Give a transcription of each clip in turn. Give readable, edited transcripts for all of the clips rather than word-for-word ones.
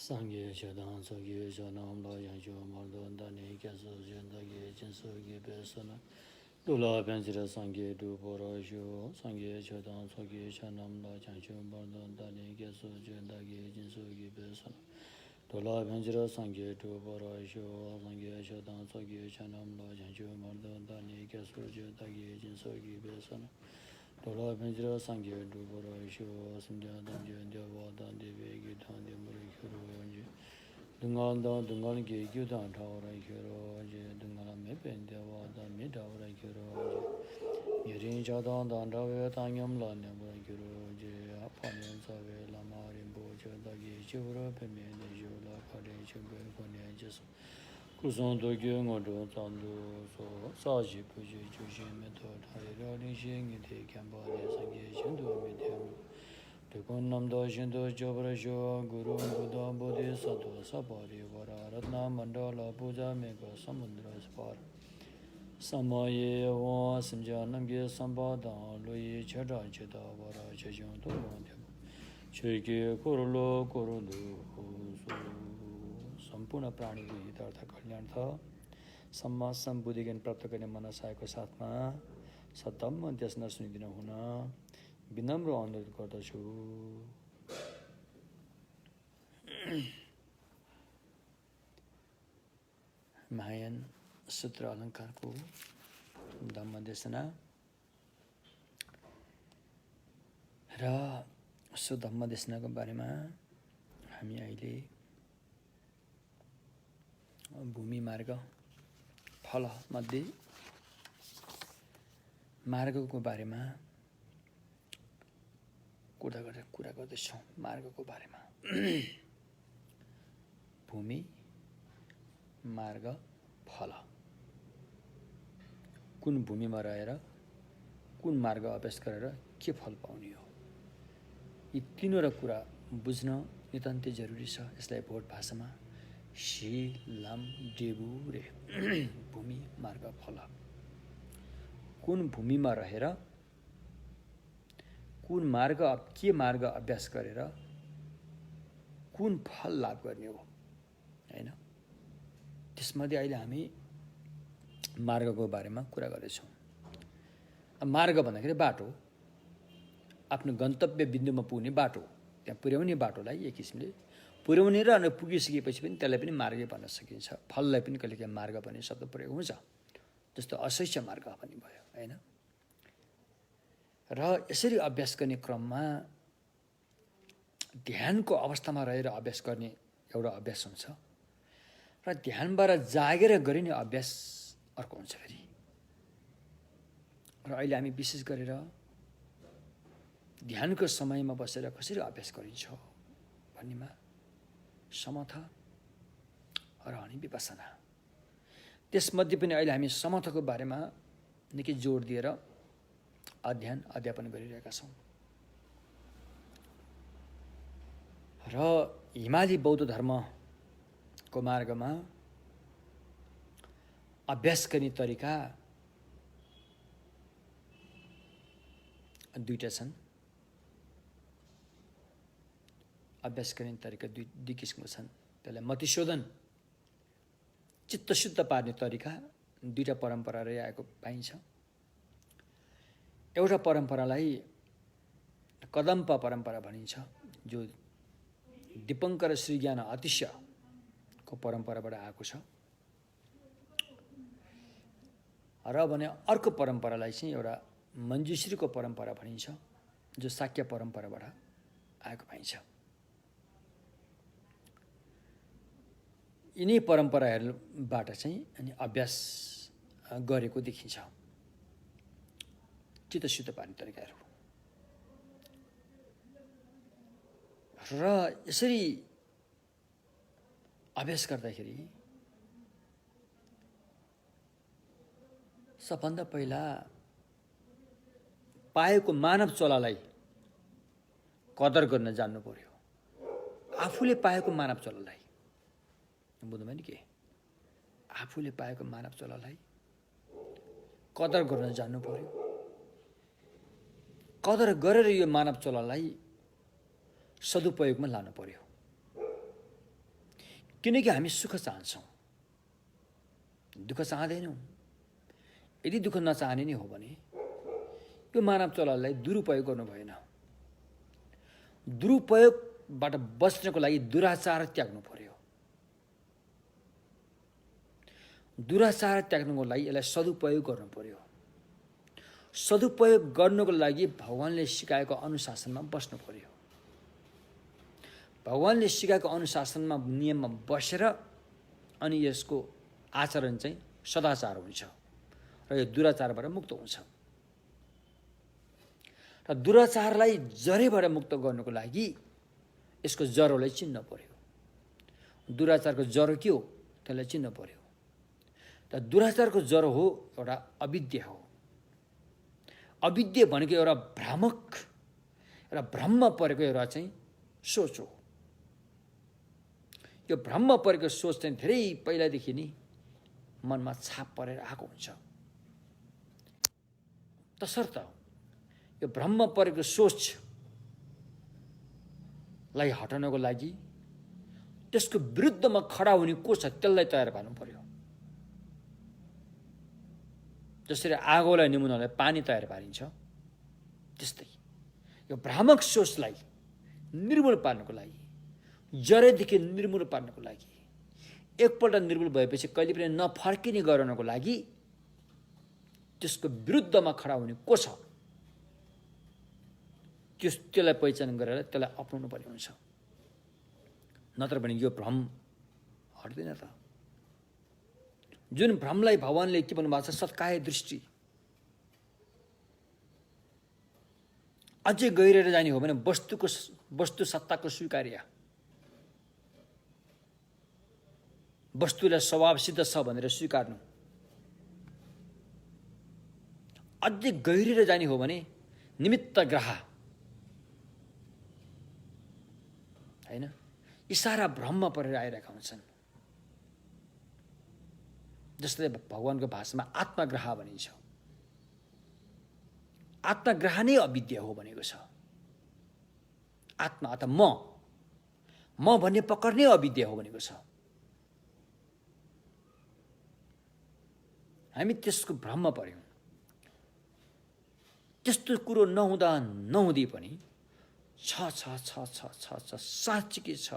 Sangye Chedang Sogye Chanam La Yangshu Mardon Dani Kyasu Jendagi Jinsu Gibesana Dula Benjira Sangye Du Borashu Sangye Chedang Sogye Chanam La Yangshu Mardon Dani Kyasu Jendagi Jinsu Gibesana Dula Benjira Sangye Du Borashu Sangye Chedang Sogye Chanam La Yangshu Mardon Dani Kyasu Jendagi Jinsu Gibesana Dola Benjira Sangye Dubara Shiva Sindhya Damje Deva Dandi Vegi Dandi Muri Kiro Yanji Dungal Da Dungal Ge Gyudan Tawara Kiro Yanji Dungal Mepen Deva Dami Tawara Kiro Yanji Yirin Chadan Dandawe Tanyam Lanya Bura Kiro Yanji Apanyan Save Lama Rimbo Chadagi Chivra Peme Nijula Kare Chimbe Kone Jesu Kuson Tokyo Ngodo Tando So Saji Puji Chushin Method Harira Linshin Ite Kemba Sangye Shindu Midhem Tekon Namdo Shindu Jobra Shua Guru Buddha Bodhi Sattva Sabari Vara Ratna Mandala Puja Mega Samudra Spar Samaye Wa Simja Namge Sambada Lui Cheda Cheda Vara Chajun Tomo Cheke Korolo Korolo सम्पूर्ण प्राणीको हितार्थ कल्याणार्थ सम्मा सम्बुद्धि ज्ञान प्राप्त गर्ने मनसायको साथमा सद्धम्म त्यस नसुनिदिन हुन विनम्र अनुरोध गर्दछु। महायान सूत्र अलङ्कारको धम्म देशना र सो धम्म देशनाको बारेमा हामी अहिले भूमि मार्ग फल मध्ये मार्गको बारेमा कुरा गर्दैछौँ। मार्गको बारेमा भूमि मार्ग फल कुन भूमिमा रहेर कुन मार्ग अभ्यास गरेर के फल पाउने हो, यी तीनवटा कुरा बुझ्न नितान्तै जरुरी छ। यसलाई भोट भाषामा शी लाम डेबु रे भूमि मार्ग फल। कुन भूमिमा रहेर कुन मार्ग के मार्ग अभ्यास गरेर कुन फल लाभ गर्ने हो हैन। त्यसमध्ये अहिले हामी मार्गको बारेमा कुरा गर्दैछौँ। मार्ग भन्दाखेरि बाटो, आफ्नो गन्तव्य बिन्दुमा पुग्ने बाटो, त्यहाँ पुर्याउने बाटोलाई एक किसिमले पुर्याउने र अनि पुगिसकेपछि पनि त्यसलाई पनि मार्गै भन्न सकिन्छ। फललाई पनि कहिलेकाहीँ मार्ग भन्ने शब्द प्रयोग हुन्छ, जस्तो अशैष्य मार्ग पनि भयो हैन। र यसरी अभ्यास गर्ने क्रममा ध्यानको अवस्थामा रहेर अभ्यास गर्ने एउटा अभ्यास हुन्छ र ध्यानबाट जागेर गरिने अभ्यास अर्को हुन्छ फेरि। र अहिले हामी विशेष गरेर ध्यानको समयमा बसेर कसरी अभ्यास गरिन्छ भन्नेमा समथ र अनि विपसना। त्यसमध्ये पनि अहिले हामी समथको बारेमा निकै जोड दिएर अध्ययन अध्यापन गरिरहेका छौँ। र हिमाली बौद्ध धर्मको मार्गमा अभ्यास गर्ने तरिका दुईटा छन्। अभ्यास गर्ने तरिका दुई किसिमको छन्। त्यसलाई मतिशोधन चित्त शुद्ध पार्ने तरिका दुईटा परम्परा रहिआएको पाइन्छ। एउटा परम्परालाई कदम्प परम्परा भनिन्छ, जो दीपङ्कर श्रीज्ञान अतिशयको परम्पराबाट आएको छ। र भने अर्को परम्परालाई चाहिँ एउटा मञ्जुश्रीको परम्परा भनिन्छ, जो शाक्य परम्पराबाट आएको पाइन्छ। यिनै परम्पराहरूबाट चाहिँ अनि अभ्यास गरेको देखिन्छ, चित्त शुद्ध पार्ने तरिकाहरू। र यसरी अभ्यास गर्दाखेरि सबभन्दा पहिला पाएको मानव चोलालाई कदर गर्न जान्नु पर्यो। आफूले पाएको मानव चोलालाई, बुझ्नुभयो नि के, आफूले पाएको मानव चोलालाई कदर गर्न जान्नु पर्यो। कदर गरेर यो मानव चोलालाई सदुपयोगमा लानु पर्यो। किनकि हामी सुख चाहन्छौँ, दुःख चाहँदैनौँ। यदि दुःख नचाहने नै हो भने यो मानव चलनलाई दुरुपयोग गर्नु भएन। दुरुपयोगबाट बच्नको लागि दुराचार त्याग्नु पर्यो। दुराचार त्याग्नुको लागि यसलाई सदुपयोग गर्नु पर्यो। सदुपयोग गर्नुको लागि भगवानले सिकाएको अनुशासनमा बस्नु पर्यो। भगवानले सिकाएको अनुशासनमा नियममा बसेर अनि यसको आचरण चाहिँ सदाचार हुन्छ र यो दुराचारबाट मुक्त हुन्छ। र दुराचारलाई जरैबाट मुक्त गर्नुको लागि यसको जरोलाई चिन्न पर्यो। दुराचारको जरो के हो त्यसलाई चिन्न पर्यो। र दुराचारको जरो हो एउटा अविद्या हो। अविद्या भनेको एउटा भ्रामक र भ्रममा परेको एउटा चाहिँ सोच हो। यो भ्रममा परेको सोच चाहिँ धेरै पहिलादेखि नै मनमा छाप परेर आएको हुन्छ। तसर्थ यो भ्रममा परेको सोचलाई हटाउनको लागि त्यसको विरुद्धमा खडा हुने को छ त्यसलाई तयार पार्नु पर्यो। जसरी आगोलाई निमुनालाई पानी तयार पारिन्छ त्यस्तै यो भ्रामक सोचलाई निर्मूल पार्नको लागि, जरैदेखि निर्मूल पार्नको लागि, एकपल्ट निर्मूल भएपछि कहिले पनि नफर्किने गराउनको लागि त्यसको विरुद्धमा खडा हुने को छ त्यसलाई पहिचान गरेर त्यसलाई अपनाउनु पर्ने हुन्छ। नत्र भने यो भ्रम हट्दैन त। जुन भ्रमलाई भगवानले के भन्नुभएको छ, सत्काय दृष्टि। अझै गहिरेर जाने हो भने वस्तु सत्ताको स्वीकार्य, वस्तुलाई स्वभावसिद्ध छ भनेर स्वीकार्नु। अझै गहिरेर जाने हो भने निमित्त ग्रह हैन, इसारा भ्रममा परेर आइरहेका हुन्छन्। जसले भगवानको भाषामा आत्मग्रह भनिन्छ। आत्मग्रह नै अविद्या हो भनेको छ। आत्मा अथवा म भन्ने पकड्ने अविद्या हो भनेको छ। हामी त्यसको भ्रममा पर्यौँ। त्यस्तो कुरो नहुँदा नहुँदै पनि छ साँच्चीकै छ,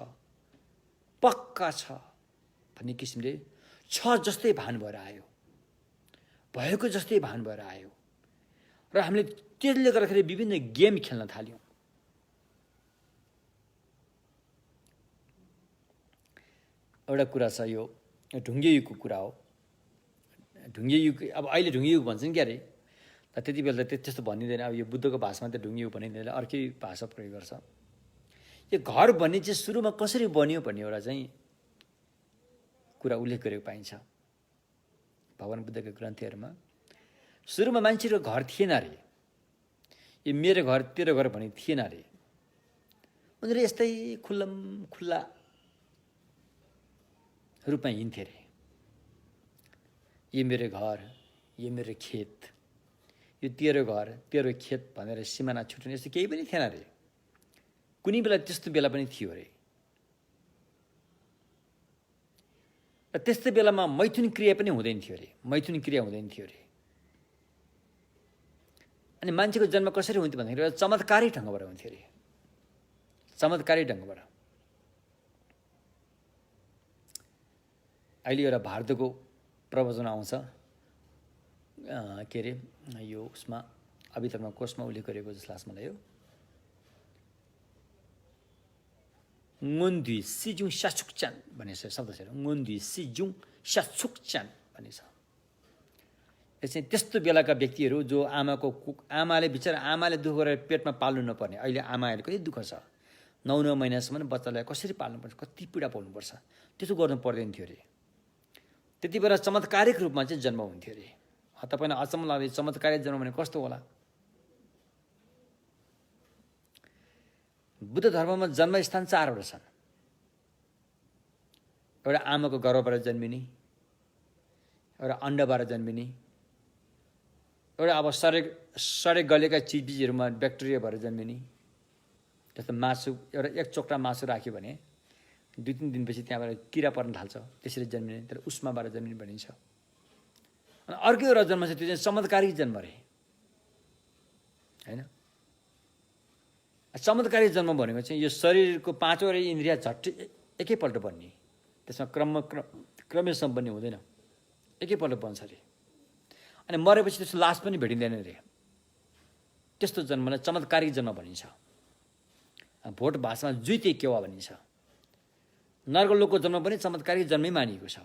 पक्का छ भन्ने किसिमले छ जस्तै भान भएर आयो, भएको जस्तै भान भएर आयो। र हामीले त्यसले गर्दाखेरि विभिन्न गेम खेल्न थाल्यौँ। एउटा कुरा छ, यो ढुङ्गे युगको कुरा हो। ढुङ्गे युग, अब अहिले ढुङ्गे युग भन्छन् क्या अरे, त्यति बेला त त्यस्तो भनिँदैन। अब यो बुद्धको भाषामा त ढुङ्गे युग भनिँदैन, अर्कै भाषा प्रयोग गर्छ। यो घर भन्ने चाहिँ सुरुमा कसरी बन्यो भन्ने एउटा चाहिँ कुरा उल्लेख गरेको पाइन्छ भगवान बुद्धका ग्रन्थहरूमा। सुरुमा मान्छेको घर थिएन अरे, यो मेरो घर तेरो घर भन्ने थिएन अरे। उनीहरू यस्तै खुल्ला रूपमा हिँड्थे अरे। यो मेरो घर, यो मेरो खेत, यो तेरो घर तेरो खेत भनेर सिमाना छुट्याउने यस्तो केही पनि थिएन अरे। कुनै बेला त्यस्तो बेला पनि थियो अरे। र त्यस्तो बेलामा मैथुन क्रिया पनि हुँदैन थियो अरे। मैथुन क्रिया हुँदैन थियो अरे। अनि मान्छेको जन्म कसरी हुन्थ्यो भन्दाखेरि चमत्कारी ढङ्गबाट हुन्थ्यो अरे। चमत्कारी ढङ्गबाट। अहिले एउटा भारतको प्रवचन आउँछ के अरे, यो उसमा अभिधर्म कोषमा उल्लेख गरेको जस्तो लाग्छ मलाई। यो ङोन्धुई सिजुङ स्याछुकच्यान भन्ने शब्द छ। ङोन्धुई सिजुङ स्याछुकच्यान भन्ने छ। यो चाहिँ त्यस्तो बेलाका व्यक्तिहरू जो आमाले बिचरा आमाले दुःख गरेर पेटमा पाल्नु नपर्ने। अहिले आमाहरू कति दुःख छ, 9 महिनासम्म बच्चालाई कसरी पाल्नुपर्छ, कति पीडा पाउनुपर्छ, त्यसो गर्नु पर्दैन थियो अरे। त्यति बेला चमत्कारिक रूपमा चाहिँ जन्म हुन्थ्यो अरे। तपाईँलाई अचम्म लाग्दै चमत्कारिक जन्म भने कस्तो होला? बुद्ध धर्ममा जन्मस्थान 4वटा छन्। एउटा आमाको गर्भबाट जन्मिने, एउटा अण्डबाट जन्मिने, एउटा अब सडे गलेका चिजबिजहरूमा ब्याक्टेरिया भएर जन्मिने। जस्तो मासु, एउटा एक चोक्टा मासु राख्यो भने 2-3 दिनपछि त्यहाँबाट किरा पर्न थाल्छ, त्यसरी जन्मिने, तर उष्माबाट जन्मिने भनिन्छ। अनि अर्को एउटा जन्म छ, त्यो चाहिँ चमत्कारिक जन्म रे, होइन? चमत्कारिक जन्म भनेको चाहिँ यो शरीरको 5वटा इन्द्रिय झट्टै एकैपल्ट बन्ने, त्यसमा क्रमशः बन्ने हुँदैन, एकैपल्ट बन्छ अरे। अनि मरेपछि त्यसको लास पनि भेटिँदैन रे। त्यस्तो जन्मलाई चमत्कारिक जन्म भनिन्छ। भोट भाषामा जुइते केवा भनिन्छ। नर्कलोकको जन्म पनि चमत्कारिक जन्मै मानिएको छ।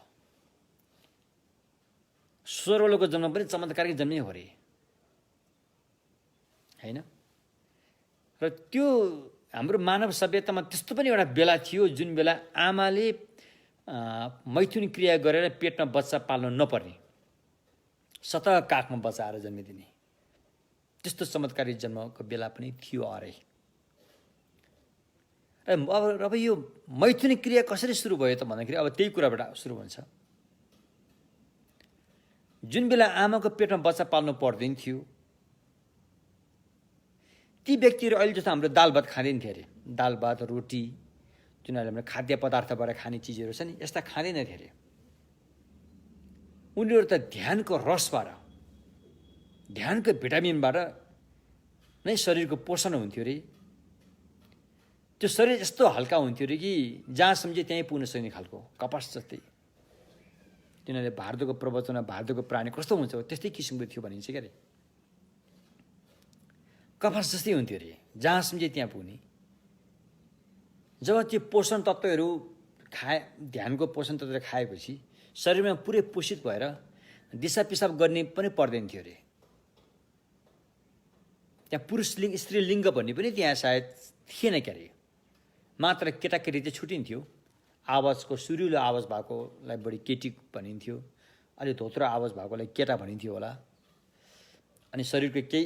स्वर्गलोकको जन्म पनि चमत्कारिक जन्मै हो रे, होइन? र त्यो हाम्रो मानव सभ्यतामा त्यस्तो पनि एउटा बेला थियो जुन बेला आमाले मैथुन क्रिया गरेर पेटमा बच्चा पाल्न नपर्ने, सतह काखमा बच्चा आएर जन्मिदिने, त्यस्तो चमत्कारिक जन्मको बेला पनि थियो अरे। अब यो मैथुन क्रिया कसरी सुरु भयो त भन्दाखेरि अब त्यही कुराबाट सुरु हुन्छ। जुन बेला आमाको पेटमा बच्चा पाल्नु पर्दैन थियो, ती व्यक्तिहरू अहिले जस्तो हाम्रो दाल भात खाँदैन थियो अरे। दाल भात, रोटी, जुन हाम्रो खाद्य पदार्थबाट खाने चिजहरू छ नि, यस्ता खाँदैन थियो अरे। उनीहरू त ध्यानको रसबाट, ध्यानको भिटामिनबाट नै शरीरको पोषण हुन्थ्यो अरे। त्यो शरीर यस्तो हल्का हुन्थ्यो अरे कि जहाँ सम्झे त्यहीँ पुग्न सक्ने खालको, कपास जस्तै। तिनीहरूले भारतको प्रवचनमा भारतको प्राणी कस्तो हुन्छ त्यस्तै किसिमको थियो भनिन्छ क्या अरे। कपास जस्तै हुन्थ्यो अरे, जहाँ सम्झे त्यहाँ पुग्ने। जब त्यो पोषण तत्त्वहरू ध्यानको पोषण तत्त्वहरू खाएपछि शरीरमा पुरै पोषित भएर दिशा पिसाब गर्ने पनि पर्दैन थियो अरे। त्यहाँ पुरुष लिङ्ग स्त्री लिङ्ग भन्ने पनि त्यहाँ सायद थिएन क्या अरे। मात्र केटाकेटी चाहिँ छुटिन्थ्यो। आवाजको सुरिलो आवाज भएकोलाई बढी केटी भनिन्थ्यो, अलि धोत्रो आवाज भएकोलाई केटा भनिन्थ्यो होला। अनि शरीरको केही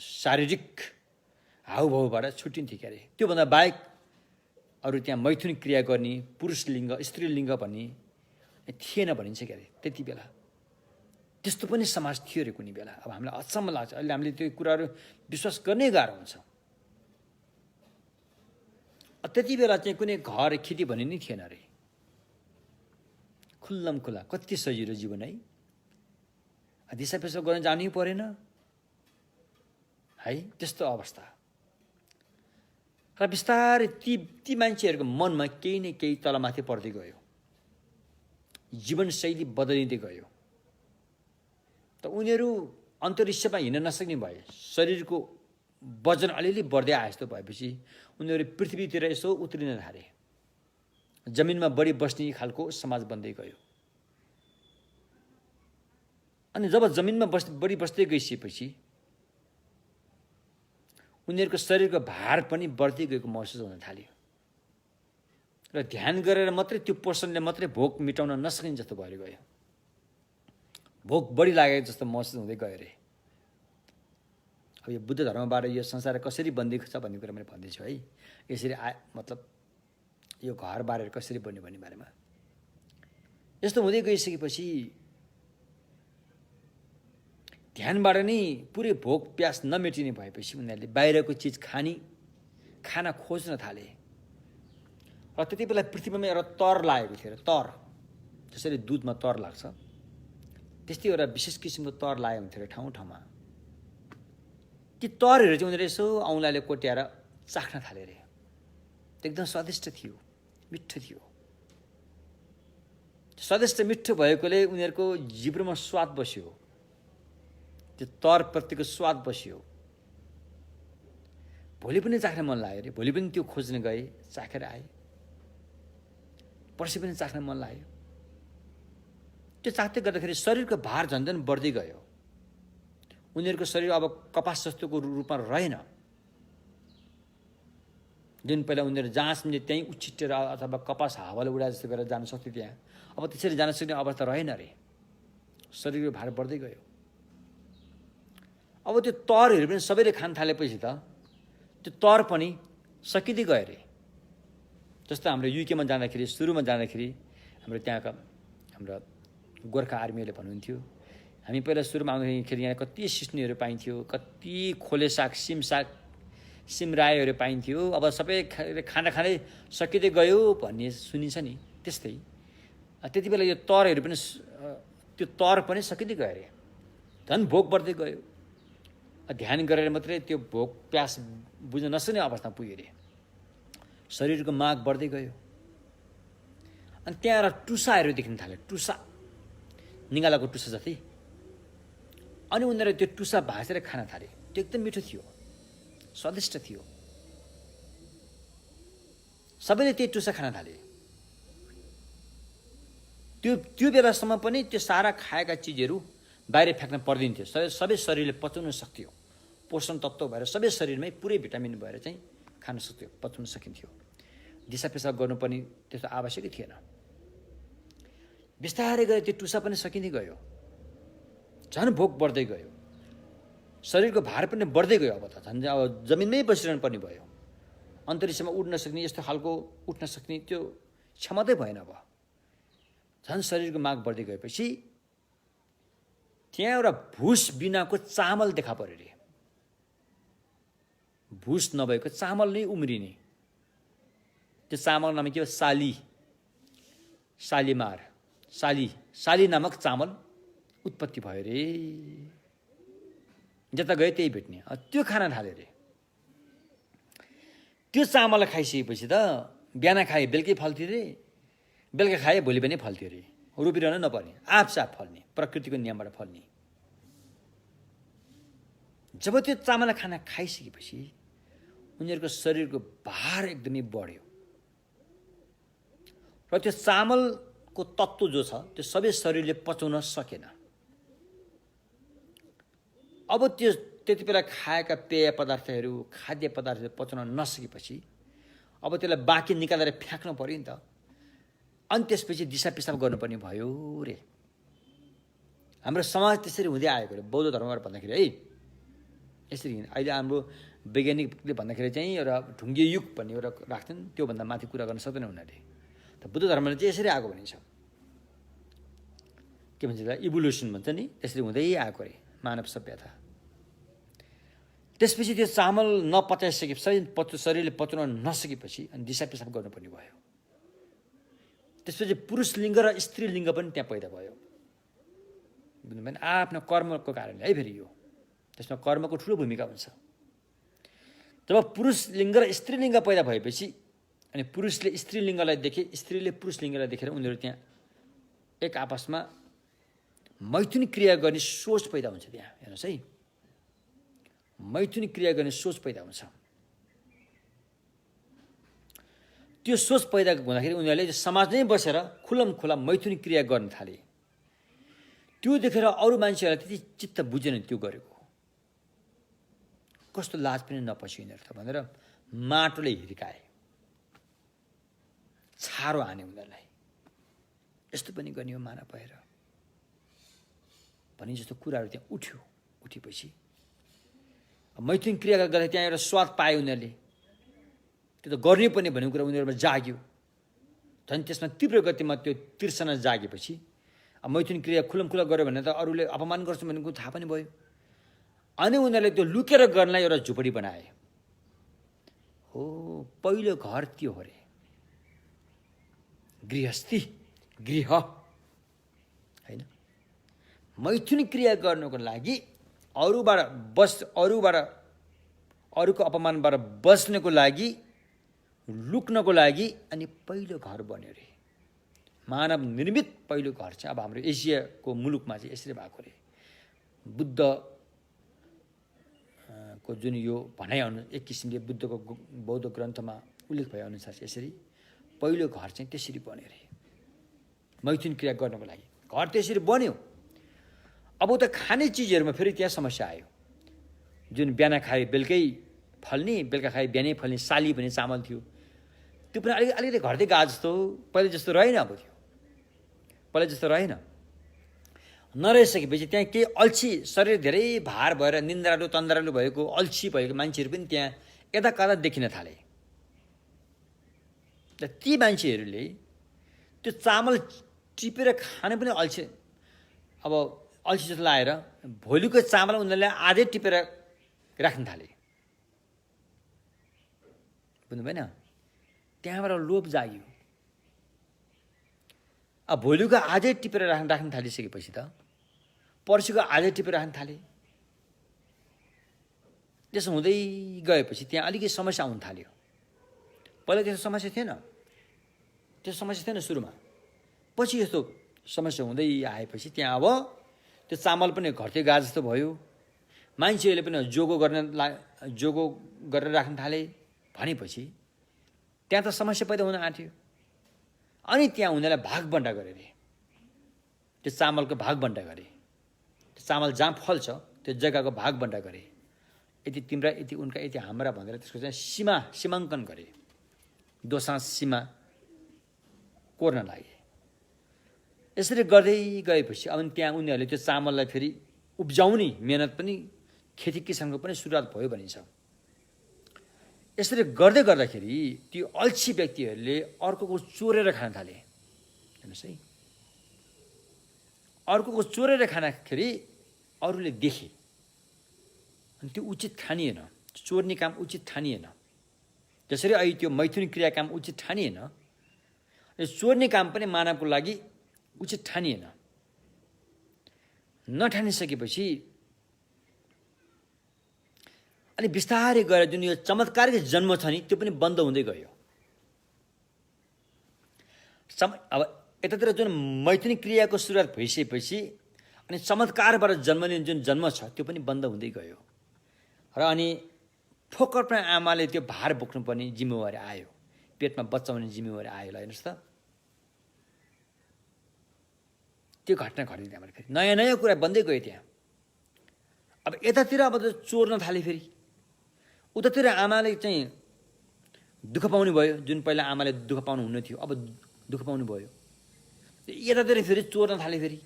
शारीरिक हाउभाउबाट छुटिन्थ्यो क्या अरे। त्योभन्दा बाहेक अरू त्यहाँ मैथुन क्रिया गर्ने पुरुष लिङ्ग स्त्री लिङ्ग भन्ने थिएन भनिन्छ क्या अरे त्यति बेला। त्यस्तो पनि समाज थियो अरे कुनै बेला। अब हामीलाई अचम्म लाग्छ, अहिले हामीले त्यो कुराहरू विश्वास गर्नै गाह्रो हुन्छ। त्यति बेला चाहिँ कुनै घर खेती भन्ने नै थिएन अरे। खुल्लम खुल्ला, कति सजिलो जीवन है। दिशा पेसाब गर्न जानै परेन है, त्यस्तो अवस्था। र बिस्तारै ती मान्छेहरूको मनमा केही न केही तलमाथि पर्दै गयो, जीवनशैली बदलिँदै गयो। त उनीहरू अन्तरिक्षमा हिँड्न नसक्ने भए, शरीरको वजन अलिअलि बढ्दै आए जस्तो भएपछि उनीहरू पृथ्वीतिर यसो उत्रिन थाले। जमिनमा बढी बस्ने खालको समाज बन्दै गयो। अनि जब जमिनमा बढी बस्दै गइसकेपछि उनीहरूको शरीरको भार पनि बढ्दै गएको महसुस हुन थाल्यो। र ध्यान गरेर मात्रै त्यो पोषणले मात्रै भोक मिटाउन नसकिने जस्तो भएर गयो। भोक बढी लागेको जस्तो महसुस हुँदै गयो अरे। अब यो बुद्ध धर्मबाट यो संसार कसरी बन्दिएको छ भन्ने कुरा मैले भन्दैछु है। यसरी मतलब यो घर बारेर कसरी बन्यो भन्ने बारेमा। यस्तो हुँदै गइसकेपछि ध्यानबाट नै पुरै भोक प्यास नमेटिने भएपछि उनीहरूले बाहिरको चिज खाना खोज्न थाले। र त्यति बेला पृथ्वीमा एउटा तर लागेको थियो। तर जसरी दुधमा तर लाग्छ त्यस्तै एउटा विशेष किसिमको तर लागेको थियो ठाउँ ठाउँमा। ती तरहरू चाहिँ उनीहरूले यसो औँलाले कोट्याएर चाख्न थाले अरे। एकदम स्वादिष्ट थियो, मिठो थियो। स्वादिष्ट मिठो भएकोले उनीहरूको जिब्रोमा स्वाद बस्यो, त्यो तरप्रतिको स्वाद बस्यो। भोलि पनि चाख्न मन लाग्यो अरे। भोलि पनि त्यो खोज्न गए, चाखेर आए। पर्सि पनि चाख्न मन लाग्यो। त्यो चाख्दै गर्दाखेरि शरीरको भार झन्झन बढ्दै गयो। उनीहरूको शरीर अब कपास जस्तोको रूपमा रहेन। जुन पहिला उनीहरू जहाँ सम्झे त्यहीँ उछिटेर अथवा कपास हावाले उडा जस्तो गरेर जान सक्थ्यो त्यहाँ, अब त्यसरी जान सक्ने अवस्था रहेन अरे। शरीरको भार बढ्दै गयो। अब त्यो तरहरू पनि सबैले खान थालेपछि त त्यो तर पनि सकिँदै गयो अरे। जस्तो हाम्रो युकेमा जाँदाखेरि, सुरुमा जाँदाखेरि हाम्रो त्यहाँका हाम्रो गोर्खा आर्मीहरूले भन्नुहुन्थ्यो, हामी पहिला सुरुमा आउँदाखेरि यहाँ कति सिस्नीहरू पाइन्थ्यो, कति खोले साग, सिम साग सिमरायोहरू पाइन्थ्यो। अब सबै खाँदा खाँदै सकिँदै गयो भन्ने सुनिन्छ नि, त्यस्तै त्यति बेला यो तरहरू पनि त्यो तर पनि सकिँदै गयो अरे, झन् भोक बढ्दै गयो। ध्यान गरेर मात्रै त्यो भोक प्यास बुझ्न नसक्ने अवस्थामा पुग्यो अरे। शरीरको माग बढ्दै गयो। अनि त्यहाँ टुसाहरू देख्न थाल्यो, टुसा, निगालाको टुसा जति। अनि उनीहरू त्यो टुसा भाँचेर खान थाले। त्यो एकदम मिठो थियो, स्वादिष्ट थियो। सबैले त्यही टुसा खान थाले। त्यो बेलासम्म पनि त्यो सारा खाएका चिजहरू बाहिर फ्याँक्न पर्दिन्थ्यो। सबै शरीरले पचाउन सक्थ्यो, पोषण तत्त्व भएर सबै शरीरमै पुरै भिटामिन भएर चाहिँ खान सक्थ्यो, पचाउन सकिन्थ्यो। दिसा पिसाब गर्नु पनि त्यस्तो आवश्यकै थिएन। बिस्तारै गयो त्यो टुसा पनि सकिँदै गयो, झन् भोक बढ्दै गयो, शरीरको भार पनि बढ्दै गयो। अब त झन् अब जमिनमै बसिरहनु पर्ने भयो। अन्तरिक्षमा उड्न सक्ने, यस्तो खालको उठ्न सक्ने त्यो क्षमतै भएन। अब झन् शरीरको माग बढ्दै गएपछि त्यहाँ एउटा भुस बिनाको चामल देखा पर्यो अरे। भुस नभएको चामल नै उम्रिने, त्यो चामल नाम के हो? साली, सालीमार, साली नामक चामल उत्पत्ति भयो अरे। जता गयो त्यही भेट्ने, त्यो खान थाल्यो अरे। त्यो चामल खाइसकेपछि त बिहान खाए बेलुकै फल्थ्यो अरे, बेलुका खाए भोलि पनि फल्थ्यो अरे। रोपिरहनु नपर्ने, आफसाफ फल्ने, प्रकृतिको नियमबाट फल्ने। जब त्यो चामल खाना खाइसकेपछि उनीहरूको शरीरको भार एकदमै बढ्यो र त्यो चामलको तत्त्व जो छ त्यो सबै शरीरले पचाउन सकेन। अब त्यो त्यति बेला खाएका पेय पदार्थहरू, खाद्य पदार्थहरू पचाउन नसकेपछि अब त्यसलाई बाँकी निकालेर फ्याँक्नु पर्यो नि त। अनि त्यसपछि दिसा पिसाब गर्नुपर्ने भयो रे। हाम्रो समाज त्यसरी हुँदै आएको रे, बौद्ध धर्मबाट भन्दाखेरि है। यसरी अहिले हाम्रो वैज्ञानिकले भन्दाखेरि चाहिँ एउटा ढुङ्गे युग भन्ने एउटा राख्छन्, त्योभन्दा माथि कुरा गर्न सक्दैन उनीहरूले। त बुद्ध धर्मले चाहिँ यसरी आएको भनिन्छ। के भन्छ त, इभोल्युसन भन्छ नि, त्यसरी हुँदै आएको रे मानव सभ्यता। त्यसपछि त्यो चामल नपचाइसकेपछि, शरीरले पचाउन नसकेपछि अनि दिसा पिसाब गर्नुपर्ने भयो। त्यसपछि पुरुष लिङ्ग र स्त्री लिङ्ग पनि त्यहाँ पैदा भयो। बुझ्नुभयो? आफ्नो कर्मको कारणले है। फेरि यो त्यसमा कर्मको ठुलो भूमिका हुन्छ। जब पुरुष लिङ्ग र स्त्री लिङ्ग पैदा भएपछि अनि पुरुषले स्त्री लिङ्गलाई देखे, स्त्रीले पुरुष लिङ्गलाई देखेर उनीहरू त्यहाँ एक आपसमा मैथुन क्रिया गर्ने सोच पैदा हुन्छ। त्यहाँ हेर्नुहोस् है, मैथुन क्रिया गर्ने सोच पैदा हुन्छ। त्यो सोच पैदा हुँदाखेरि उनीहरूले समाजमै बसेर खुल्लम मैथुन क्रिया गर्न थाले। त्यो देखेर अरू मान्छेहरूलाई त्यति चित्त बुझेन त्यो गरेको। कस्तो लाज पनि नपछि यिनीहरू त भनेर माटोले हिर्काए, छारो हाने उनीहरूलाई। यस्तो पनि गर्ने हो मानव भएर भन्ने जस्तो कुराहरू त्यहाँ उठ्यो। उठेपछि मैथुन क्रिया गर्दा त्यहाँ एउटा स्वाद पाए उनीहरूले। त्यो त गर्नै पर्ने भन्ने कुरा उनीहरूमा जाग्यो। झन् त्यसमा तीव्र गतिमा त्यो तिर्सना जागेपछि अब मैथुन क्रिया खुल्ला गऱ्यो भने त अरूले अपमान गर्छ भन्ने कुरा थाहा पनि भयो। अनि उनीहरूले त्यो लुकेर गर्नलाई एउटा झुपडी बनाए। हो, पहिलो घर त्यो हो रे, गृहस्थी, गृह होइन। मैथुन क्रिया गर्नको लागि अरूको अपमानबाट बस्नको लागि, लुक्नको लागि अनि पहिलो घर बन्यो रे। मानव निर्मित पहिलो घर चाहिँ अब हाम्रो एसियाको मुलुकमा चाहिँ यसरी भएको रे। बुद्धको जुन यो भनाइ एक किसिमले बुद्धको बौद्ध ग्रन्थमा उल्लेख भए अनुसार यसरी पहिलो घर चाहिँ त्यसरी बन्यो रे, मैथुन क्रिया गर्नको लागि। घर त्यसरी बन्यो। अब त खाने चिजहरूमा फेरि त्यहाँ समस्या आयो। जुन बिहान खाए बेलुकै फल्ने, बेलुका खाए बिहानै फल्ने साली भन्ने चामल थियो, त्यो पनि अलिकति घट्दै गए जस्तो, पहिले जस्तो रहेन। अब त्यो पहिला जस्तो रहेन। नरहिसकेपछि त्यहाँ केही अल्छी, शरीर धेरै भार भएर निन्द्रालु तन्द्रालु भएको, अल्छी भएको मान्छेहरू पनि त्यहाँ यता कता देखिन थाले। र ती मान्छेहरूले त्यो चामल टिपेर खान पनि अल्छी जस्तो लाएर भोलिको चामल उनीहरूले आधै टिपेर राख्न थाले। बुझ्नु भएन? त्यहाँबाट लोभ जाग्यो। अब भोलिको आजै टिपेर राख्न थालिसकेपछि त पर्सिको आजै टिपेर राख्न थाले। त्यसो हुँदै गएपछि त्यहाँ अलिकति समस्या आउन थाल्यो। पहिला त्यस्तो समस्या थिएन सुरुमा। पछि यस्तो समस्या हुँदै आएपछि त्यहाँ अब त्यो चामल पनि घट्दै गए जस्तो भयो। मान्छेहरूले पनि जोगो गरेर राख्न थाले भनेपछि त्यहाँ त समस्या पैदा हुन आँट्यो। अनि त्यहाँ उनीहरूलाई भागबन्डा गरे अरे। त्यो चामलको भागबन्डा गरे। त्यो चामल जहाँ फल्छ त्यो जग्गाको भागबन्डा गरे। यति तिम्रा, यति उनका, यति हाम्रा भनेर त्यसको चाहिँ सीमाङ्कन गरे। दोसाँझ सीमा कोर्न लागे। यसरी गर्दै गएपछि अब त्यहाँ उनीहरूले त्यो चामललाई फेरि उब्जाउने मेहनत पनि खेती किसानको पनि सुरुवात भयो भनिन्छ। यसरी गर्दै गर्दाखेरि त्यो अल्छी व्यक्तिहरूले अर्कोको चोरेर खान थाले। हेर्नुहोस् है, अर्कोको चोरेर खाँदाखेरि अरूले देखे अनि त्यो उचित ठानिएन। चोर्ने काम उचित ठानिएन। जसरी अहिले त्यो मैथुन क्रिया काम उचित ठानिएन, चोर्ने काम पनि मानवको लागि उचित ठानिएन। नठानिसकेपछि अनि बिस्तारै गएर जुन यो चमत्कारिक जन्म छ नि त्यो पनि बन्द हुँदै गयो। अब यतातिर जुन मैथुन क्रियाको सुरुवात भइसकेपछि अनि चमत्कारबाट जन्मने जुन जन्म छ त्यो पनि बन्द हुँदै गयो। र अनि फोकटमा आमाले त्यो भार बोक्नुपर्ने जिम्मेवारी आयो। पेटमा बच्चाउने जिम्मेवारी आयो। ल हेर्नुहोस् त, त्यो घटना घट्यो। त्यहाँबाट फेरि नयाँ नयाँ कुरा बन्दै गयो त्यहाँ। अब यतातिर अब त चोर्न थाले। फेरि उतातिर आमाले चाहिँ दुःख पाउने भयो। जुन पहिला आमाले दुःख पाउनु हुने थियो अब दुःख पाउनु भयो। यतातिर फेरि चोर्न थाले। फेरि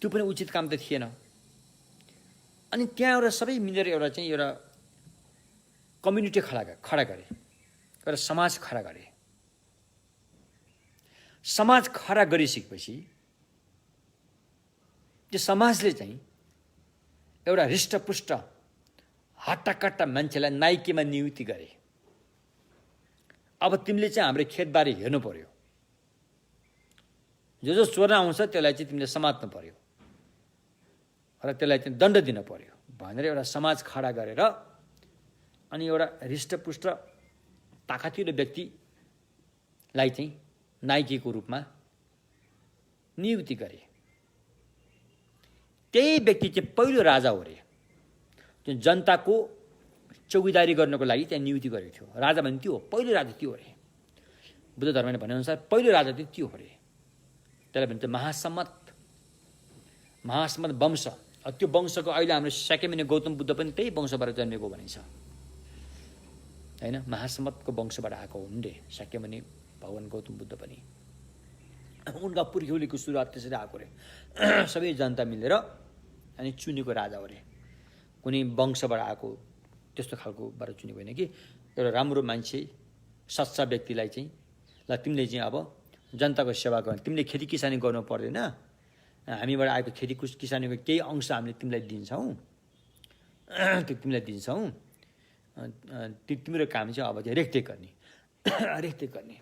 त्यो पनि उचित काम त थिएन। अनि त्यहाँ एउटा सबै मिलेर एउटा कम्युनिटी खडा गरे, एउटा समाज खडा गरे। समाज खडा गरिसकेपछि त्यो समाजले चाहिँ एउटा हृष्टपुष्ट हट्टाकट्टा मान्छेलाई नाइकेमा नियुक्ति गरे। अब तिमीले चाहिँ हाम्रो खेतबारी हेर्नु पर्यो। जो चोर्न आउँछ त्यसलाई चाहिँ तिमीले समात्नु पर्यो र त्यसलाई चाहिँ दण्ड दिन पर्यो भनेर एउटा समाज खडा गरेर अनि एउटा हृष्टपुष्ट ताकतिलो व्यक्तिलाई चाहिँ नायकीको रूपमा नियुक्ति गरे। त्यही व्यक्ति चाहिँ पहिलो राजा हो रे, जुन जनताको चौकीदारी गर्नको लागि त्यहाँ नियुक्ति गरेको थियो। राजा भने त्यो हो, पहिलो राजा त्यो हो रे। बुद्ध धर्मले भनेअनुसार पहिलो राजा चाहिँ त्यो हो रे। त्यसलाई भन्छ महासम्मत वंश। त्यो वंशको अहिले हाम्रो शाक्यमुनि गौतम बुद्ध पनि त्यही वंशबाट जन्मेको भनिन्छ हैन। महासम्मतको वंशबाट आएको हुन् रे शाक्यमुनि भगवान गौतम बुद्ध पनि। उनका पुर्ख्यौलीको सुरुवात त्यसरी आएको रे। सबै जनता मिलेर अनि चुनेको राजा हो रे। कुनै वंशबाट आएको त्यस्तो खालकोबाट चुनेको होइन कि एउटा राम्रो मान्छे सच्चा व्यक्तिलाई चाहिँ ल तिमीले चाहिँ अब जनताको सेवा गर्नु, तिमीले खेती किसानी गर्नु पर्दैन, हामीबाट आएको खेती किसानीको केही अंश हामीले तिमीलाई दिन्छौँ, त्यो तिमीलाई दिन्छौँ, तिम्रो काम चाहिँ अब चाहिँ रेखदेख गर्ने। रेखदेख गर्ने।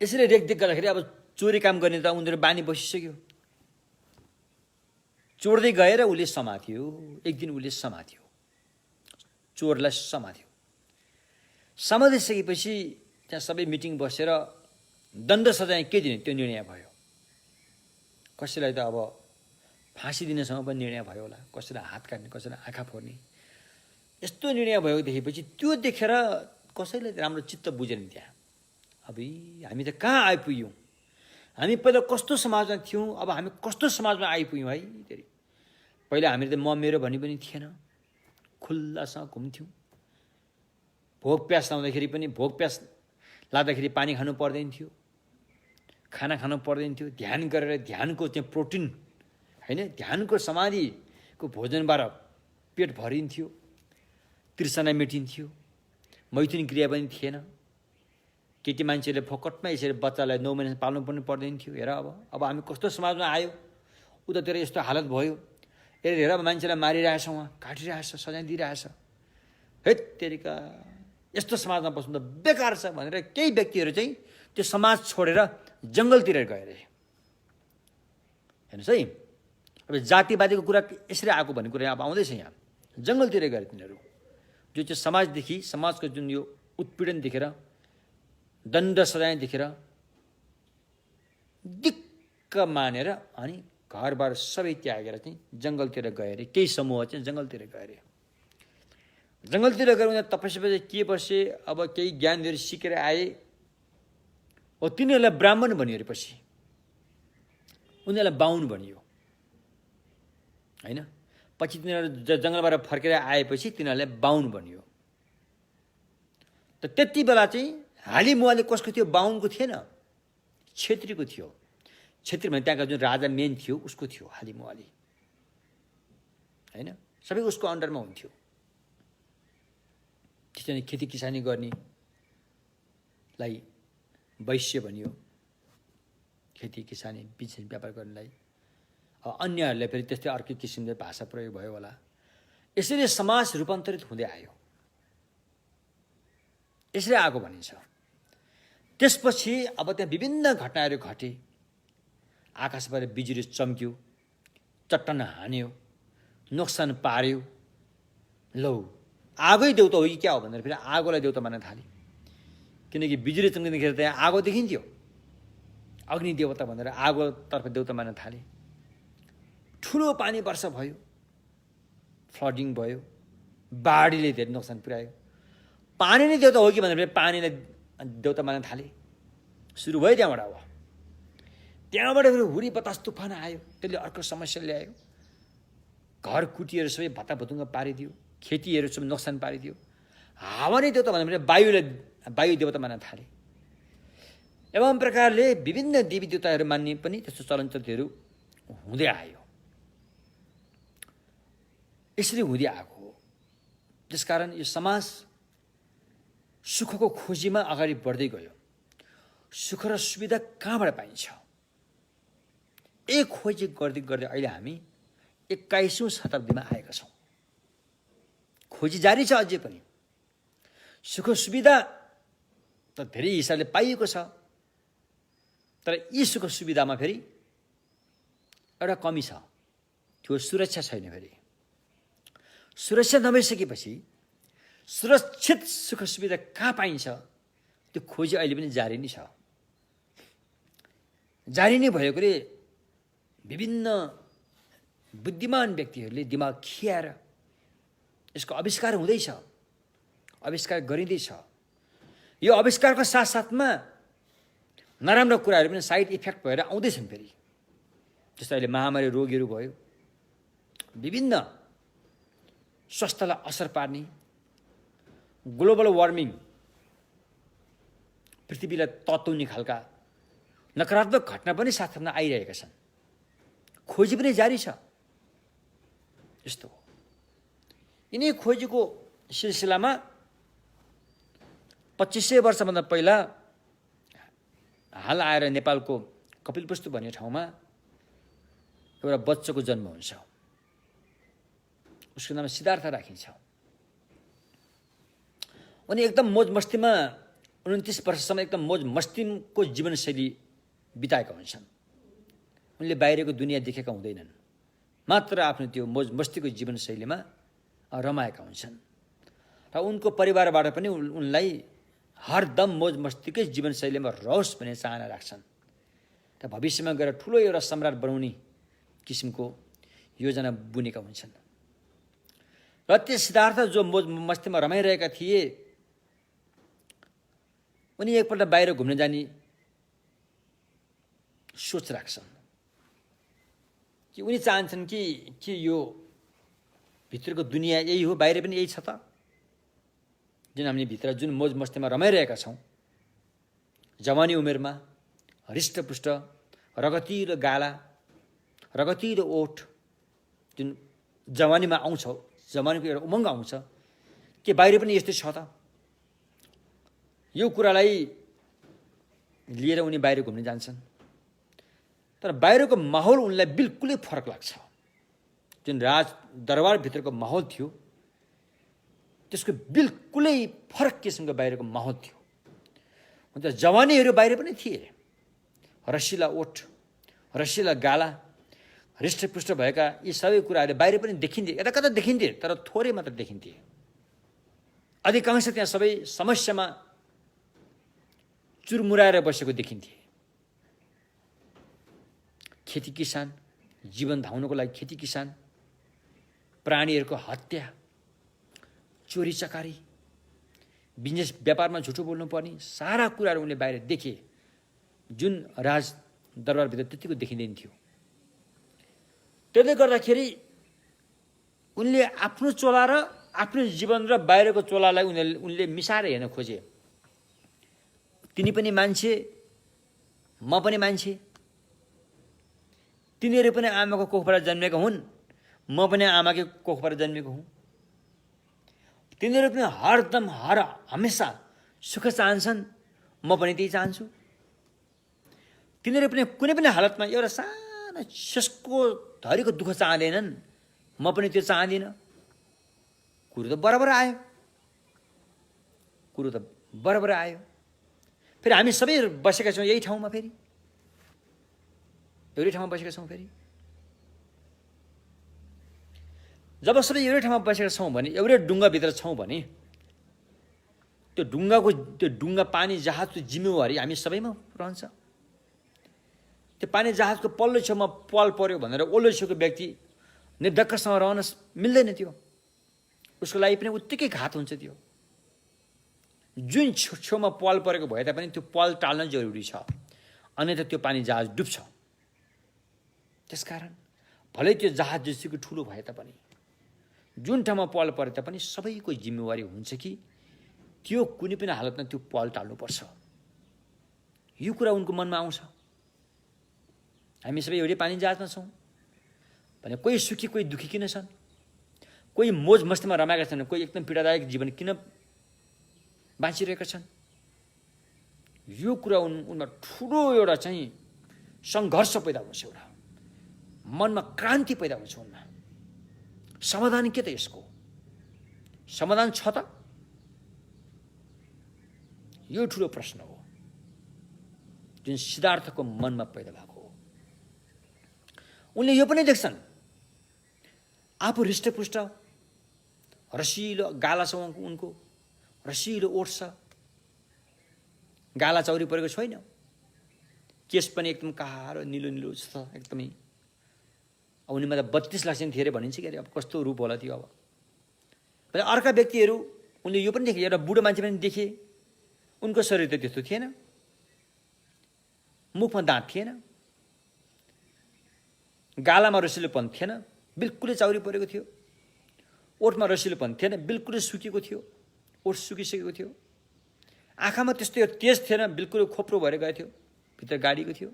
यसरी रेखदेख गर्दाखेरि अब चोरी काम गर्ने त उनीहरू बानी बसिसक्यो। चोर्दै गएर उसले समात्यो। एक दिन उसले समात्यो, चोरलाई समात्यो। समातिसकेपछि त्यहाँ सबै मिटिङ बसेर दण्ड सजाय के दिने त्यो निर्णय भयो। कसैलाई त अब फाँसी दिनेसम्म पनि निर्णय भयो होला, कसैलाई हात काट्ने, कसैलाई आँखा फोर्ने, यस्तो निर्णय भएको देखेपछि त्यो देखेर कसैले राम्रो चित्त बुझेन। त्यहाँ अब हामी त कहाँ आइपुग्यौँ, हामी पहिला कस्तो समाजमा थियौँ, अब हामी कस्तो समाजमा आइपुग्यौँ है। फेरि पहिला हामीले त म मेरो भन्ने पनि थिएन, खुल्लासँग घुम्थ्यौँ। भोक प्यास लाउँदाखेरि पनि भोक प्यास लाग्दाखेरि पानी खानु पर्दैन थियो, खाना खानु पर्दैन थियो। ध्यान गरेर ध्यानको चाहिँ प्रोटिन होइन, ध्यानको समाधिको भोजनबाट पेट भरिन्थ्यो, तृष्णा मेटिन्थ्यो, मैथुन क्रिया पनि थिएन। केटी मान्छेले फोकटमा यसरी बच्चालाई 9 महिना पाल्नु पनि पर्दैन थियो। हेर अब हामी कस्तो समाजमा आयो, उतातिर यस्तो हालत भयो। हेर मान्छेलाई मारिरहेछ, उहाँ काटिरहेछ, सजाय दिइरहेछ। हेत तेरिका यस्तो समाजमा बस्नु त बेकार छ भनेर केही व्यक्तिहरू चाहिँ त्यो समाज छोडेर जङ्गलतिर गए अरे। हेर्नुहोस् है, अब जातिवादीको कुरा यसरी आएको भन्ने कुरा अब आउँदैछ यहाँ। जङ्गलतिर गए तिनीहरू, जो चाहिँ समाजदेखि, समाजको जुन यो उत्पीडन देखेर, दण्ड सजाय देखेर दिक्क मानेर अनि घरबार सबै त्यागेर चाहिँ जङ्गलतिर गए अरे। केही समूह चाहिँ जङ्गलतिर गए अरे। जङ्गलतिर गएर उनीहरू तपस्या के बसे, अब केही ज्ञानहरू सिकेर आए। हो तिनीहरूलाई ब्राह्मण भनियो अरे। पछि उनीहरूलाई बाहुन भनियो होइन। पछि तिनीहरू जङ्गलबाट फर्केर आएपछि तिनीहरूलाई बाहुन भनियो। त त्यति बेला चाहिँ हालिमुवाले कसको थियो? बाहुनको थिएन, छेत्रीको थियो। छेत्री भने त्यहाँका जुन राजा मेन थियो उसको थियो हालिमुवाली होइन। सबै उसको अन्डरमा हुन्थ्यो। त्यसरी खेती किसानी गर्नेलाई वैश्य भनियो, खेती किसानी बिजनेस व्यापार गर्नेलाई। अब अन्यहरूलाई फेरि त्यस्तै अर्कै किसिमले भाषा प्रयोग भयो होला। यसरी समाज रूपान्तरित हुँदै आयो, यसरी आएको भनिन्छ। त्यसपछि अब त्यहाँ विभिन्न घटनाहरू घटे। आकाशबाट बिजुली चम्क्यो, चट्टान हान्यो, नोक्सान पार्यो। लौ आगै देउता हो कि क्या हो भनेर फेरि आगोलाई देउता मान्न थाले। किनकि बिजुली चम्किँदाखेरि त्यहाँ आगो देखिन्थ्यो, अग्नि देवता भनेर आगोतर्फ देउता मान्न थाले। ठुलो पानी वर्षा भयो, फ्लडिङ भयो, बाढीले धेरै नोक्सान पुर्यायो। पानी नै देउता हो कि भनेर फेरि पानीलाई देउता मान्न थाले। सुरु भयो त्यहाँबाट। अब त्यहाँबाट फेरि हुरी बतास तुफान आयो, त्यसले अर्को समस्या ल्यायो। घर कुटीहरू सबै भत्ताभुतुङ्ग पारिदियो, खेतीहरू सबै नोक्सान पारिदियो। हावा नै देउता भनेर वायु देवता मान्न थाले। एवं प्रकारले विभिन्न देवी देवताहरू मान्ने पनि त्यस्तो चलनचल्तीहरू हुँदै आयो। यसरी हुँदै आएको हो। त्यसकारण यो समाज सुखको खोजीमा अगाडि बढ्दै गयो। सुख र सुविधा कहाँबाट पाइन्छ? एक खोजी गर्दै गर्दै अहिले हामी 21औं शताब्दीमा आएका छौँ। खोजी जारी छ अझै पनि। सुख सुविधा त धेरै हिसाबले पाइएको छ, तर यी सुख सुविधामा फेरि एउटा कमी छ, त्यो सुरक्षा छैन। फेरि सुरक्षा नभइसकेपछि सुरक्षित सुख सुविधा कहाँ पाइन्छ त्यो खोजी अहिले पनि जारी नै छ। जारी नै भएकोले विभिन्न बुद्धिमान व्यक्तिहरूले दिमाग खियाएर यसको आविष्कार हुँदैछ, आविष्कार गरिँदैछ। यो आविष्कारको साथसाथमा नराम्रो कुराहरू पनि साइड इफेक्ट भएर आउँदैछन् फेरि। जस्तो अहिले महामारी रोगहरू भयो, विभिन्न स्वास्थ्यलाई असर पार्ने, ग्लोबल वार्मिङ, पृथ्वीलाई तताउने खालका नकारात्मक घटना पनि साथसाथमा आइरहेका छन्। खोजी पनि जारी छ। यस्तो हो। यिनै खोजीको सिलसिलामा 2500 वर्षभन्दा पहिला हाल आएर नेपालको कपिलवस्तु भन्ने ठाउँमा एउटा बच्चाको जन्म हुन्छ। उसको नाम सिद्धार्थ राखिन्छ। उनी एकदम मोज मस्तीमा 29 वर्षसम्म एकदम मोज मस्तीको जीवनशैली बिताएका हुन्छन्। उनले बाहिरको दुनियाँ देखेका हुँदैनन्, मात्र आफ्नो त्यो मोज मस्तीको जीवनशैलीमा रमाएका हुन्छन्। र उनको परिवारबाट पनि उनलाई हरदम मोज मस्तीकै जीवनशैलीमा रहोस् भन्ने चाहना राख्छन् र भविष्यमा गएर ठुलो एउटा सम्राट बनाउने किसिमको योजना बुनेका हुन्छन्। र त्यो सिद्धार्थ जो मोज मस्तीमा रमाइरहेका थिए, उनी एकपल्ट बाहिर घुम्न जाने सोच राख्छन् कि उनी चाहन्छन् कि यो भित्रको दुनियाँ यही हो, बाहिर पनि यही छ त। जुन हामीले भित्र जुन मोज मस्तीमा रमाइरहेका छौँ, जवानी उमेरमा हृष्टपुष्ट, रगतिलो गाला, रगतिलो ओठ जुन जवानीमा आउँछ, जवानीको एउटा उमङ्ग आउँछ, के बाहिर पनि यस्तै छ त? यो कुरालाई लिएर उनी बाहिर घुम्न जान्छन्। तर बाहिरको माहौल उनलाई बिल्कुलै फरक लाग्छ। जुन राज दरबारभित्रको माहौल थियो त्यसको बिल्कुलै फरक किसिमको बाहिरको माहौल थियो। अन्त जवानीहरू बाहिर पनि थिए, रसिला ओठ, रसिला गाला, हृष्टपुष्ट भएका यी सबै कुराहरू बाहिर पनि देखिन्थे, यता कता देखिन्थे, तर थोरै मात्र देखिन्थे। अधिकांश त्यहाँ सबै समस्यामा चुरमुराएर बसेको देखिन्थे। खेती किसान, जीवन धाउनको लागि खेती किसान, प्राणीहरूको हत्या, चोरी चकारी, बिजनेस व्यापारमा झुटो बोल्नुपर्ने, सारा कुराहरू उनले बाहिर देखे, जुन राज दरबारभित्र त्यतिको देखिँदैन थियो। त्यसले गर्दाखेरि उनले आफ्नो चोला र आफ्नो जीवन र बाहिरको चोलालाई उनले मिसाएर हेर्न खोजे। तिनी पनि मान्छे, म पनि मान्छे, तिनीहरू पनि आमाको कोखबाट जन्मेका हुन्, म पनि आमाकै कोखबाट जन्मेको हुँ। तिनीहरू पनि हरदम हमेसा सुख चाहन्छन्, म पनि त्यही चाहन्छु। तिनीहरू पनि कुनै पनि हालतमा एउटा सानो यसको धरीको दुःख चाहँदैनन्, म पनि त्यो चाहदिनँ। कुरो त बराबर आयो, कुरो त बराबर आयो। फेरि हामी सबै बसेका छौँ यही ठाउँमा, फेरि एउटै ठाउँमा बसेका छौँ। फेरि जब सबै एउटै ठाउँमा बसेका छौँ भने, एउटै ढुङ्गाभित्र छौँ भने, त्यो ढुङ्गा पानी जहाजको जिम्मेवारी हामी सबैमा रहन्छ। त्यो पानी जहाजको पल्लो छेउमा पाल पर्यो भनेर ओल्लो छेउको व्यक्ति निर्धक्कसँग रहन मिल्दैन। त्यो उसको लागि पनि उत्तिकै घात हुन्छ। त्यो जुन छेउमा पाल परेको भए तापनि त्यो पाल टाल्न जरुरी छ, अन्यथा त्यो पानी जहाज डुब्छ। त्यसकारण भलै त्यो जहाज जतिको ठुलो भए तापनि, जुन ठाउँमा पाल परे तापनि सबैको जिम्मेवारी हुन्छ कि त्यो कुनै पनि हालतमा त्यो पाल टाल्नुपर्छ। यो कुरा उनको मनमा आउँछ। हामी सबै एउटै पानी जहाजमा छौँ भने कोही सुखी कोही दुखी किन छन्, कोही मोज मस्तीमा रमाएका छन्, कोही एकदम पीडादायक जीवन किन बाँचिरहेका छन्। यो कुरा उनमा ठुलो एउटा चाहिँ सङ्घर्ष पैदा हुन्छ, एउटा मनमा क्रान्ति पैदा हुन्छ उनमा। समाधान के त यसको? समाधान छ त? यो ठुलो प्रश्न हो जुन सिद्धार्थको मनमा पैदा भएको हो। उनले यो पनि देख्छन्, आफू हृष्टपुष्ट, रसिलो गाला छ उनको, रसिलो ओठ छ, गाला चौरी परेको छैन, केस पनि एकदम कालो निलो निलो छ एकदमै। अब उनीमा त 32 लाख थिए अरे भनिन्छ कि अरे, अब कस्तो रूप होला त्यो। अब अर्का व्यक्तिहरू उनले यो पनि देखे, एउटा बुढो मान्छे पनि देखे, उनको शरीर त त्यस्तो थिएन, मुखमा दाँत थिएन, गालामा रसिलोपन थिएन, बिल्कुलै चाउरी परेको थियो, ओठमा रसिलोपन थिएन, बिल्कुलै सुकेको थियो, ओठ सुकिसकेको थियो, आँखामा त्यस्तो तेज थिएन, बिल्कुलै खोप्रो भएर गएको थियो, भित्र गाडिएको थियो,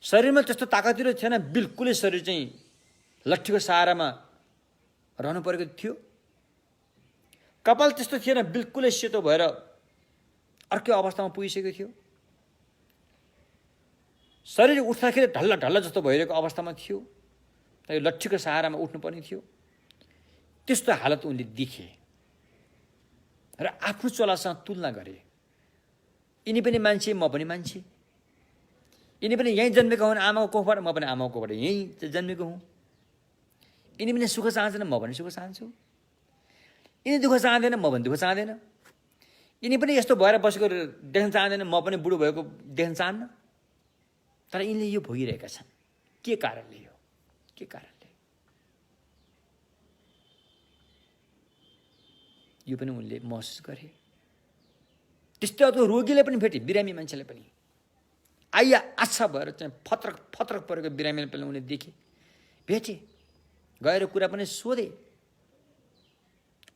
शरीरमा त्यस्तो ताकतिलो थिएन, बिल्कुलै शरीर चाहिँ लट्ठीको सहारामा रहनु परेको थियो, कपाल त्यस्तो थिएन, बिल्कुलै सेतो भएर अर्कै अवस्थामा पुगिसकेको थियो, शरीर उठ्दाखेरि ढल्ला ढल्ला जस्तो भइरहेको अवस्थामा थियो, यो लट्ठीको सहारामा उठ्नुपर्ने थियो। त्यस्तो हालत उनले देखे र आफ्नो चोलासँग तुलना गरे। यिनी पनि मान्छे, म पनि मान्छे, यिनी पनि यहीँ जन्मेका हुन् आमाको कोखबाट, म पनि आमाको कोखबाट यहीँ जन्मेको हुँ। यिनी पनि सुख चाहन्छन्, म पनि सुख चाहन्छु। यिनी दुःख चाहँदैन, म पनि दुःख चाहँदैन। यिनी पनि यस्तो भएर बसेको देख्न चाहँदैन, म पनि बुढो भएको देख्न चाहन्न। तर यिनले यो भोगिरहेका छन्। के कारणले? यो के कारणले? यो पनि उनले महसुस गरे। त्यस्तै अर्को रोगीले पनि भेटे, बिरामी मान्छेले पनि आइया आच्छा भएर चाहिँ फत्रक फत्रक परेको बिरामीले पनि उनले देखे, भेटे, गएर कुरा पनि सोधे।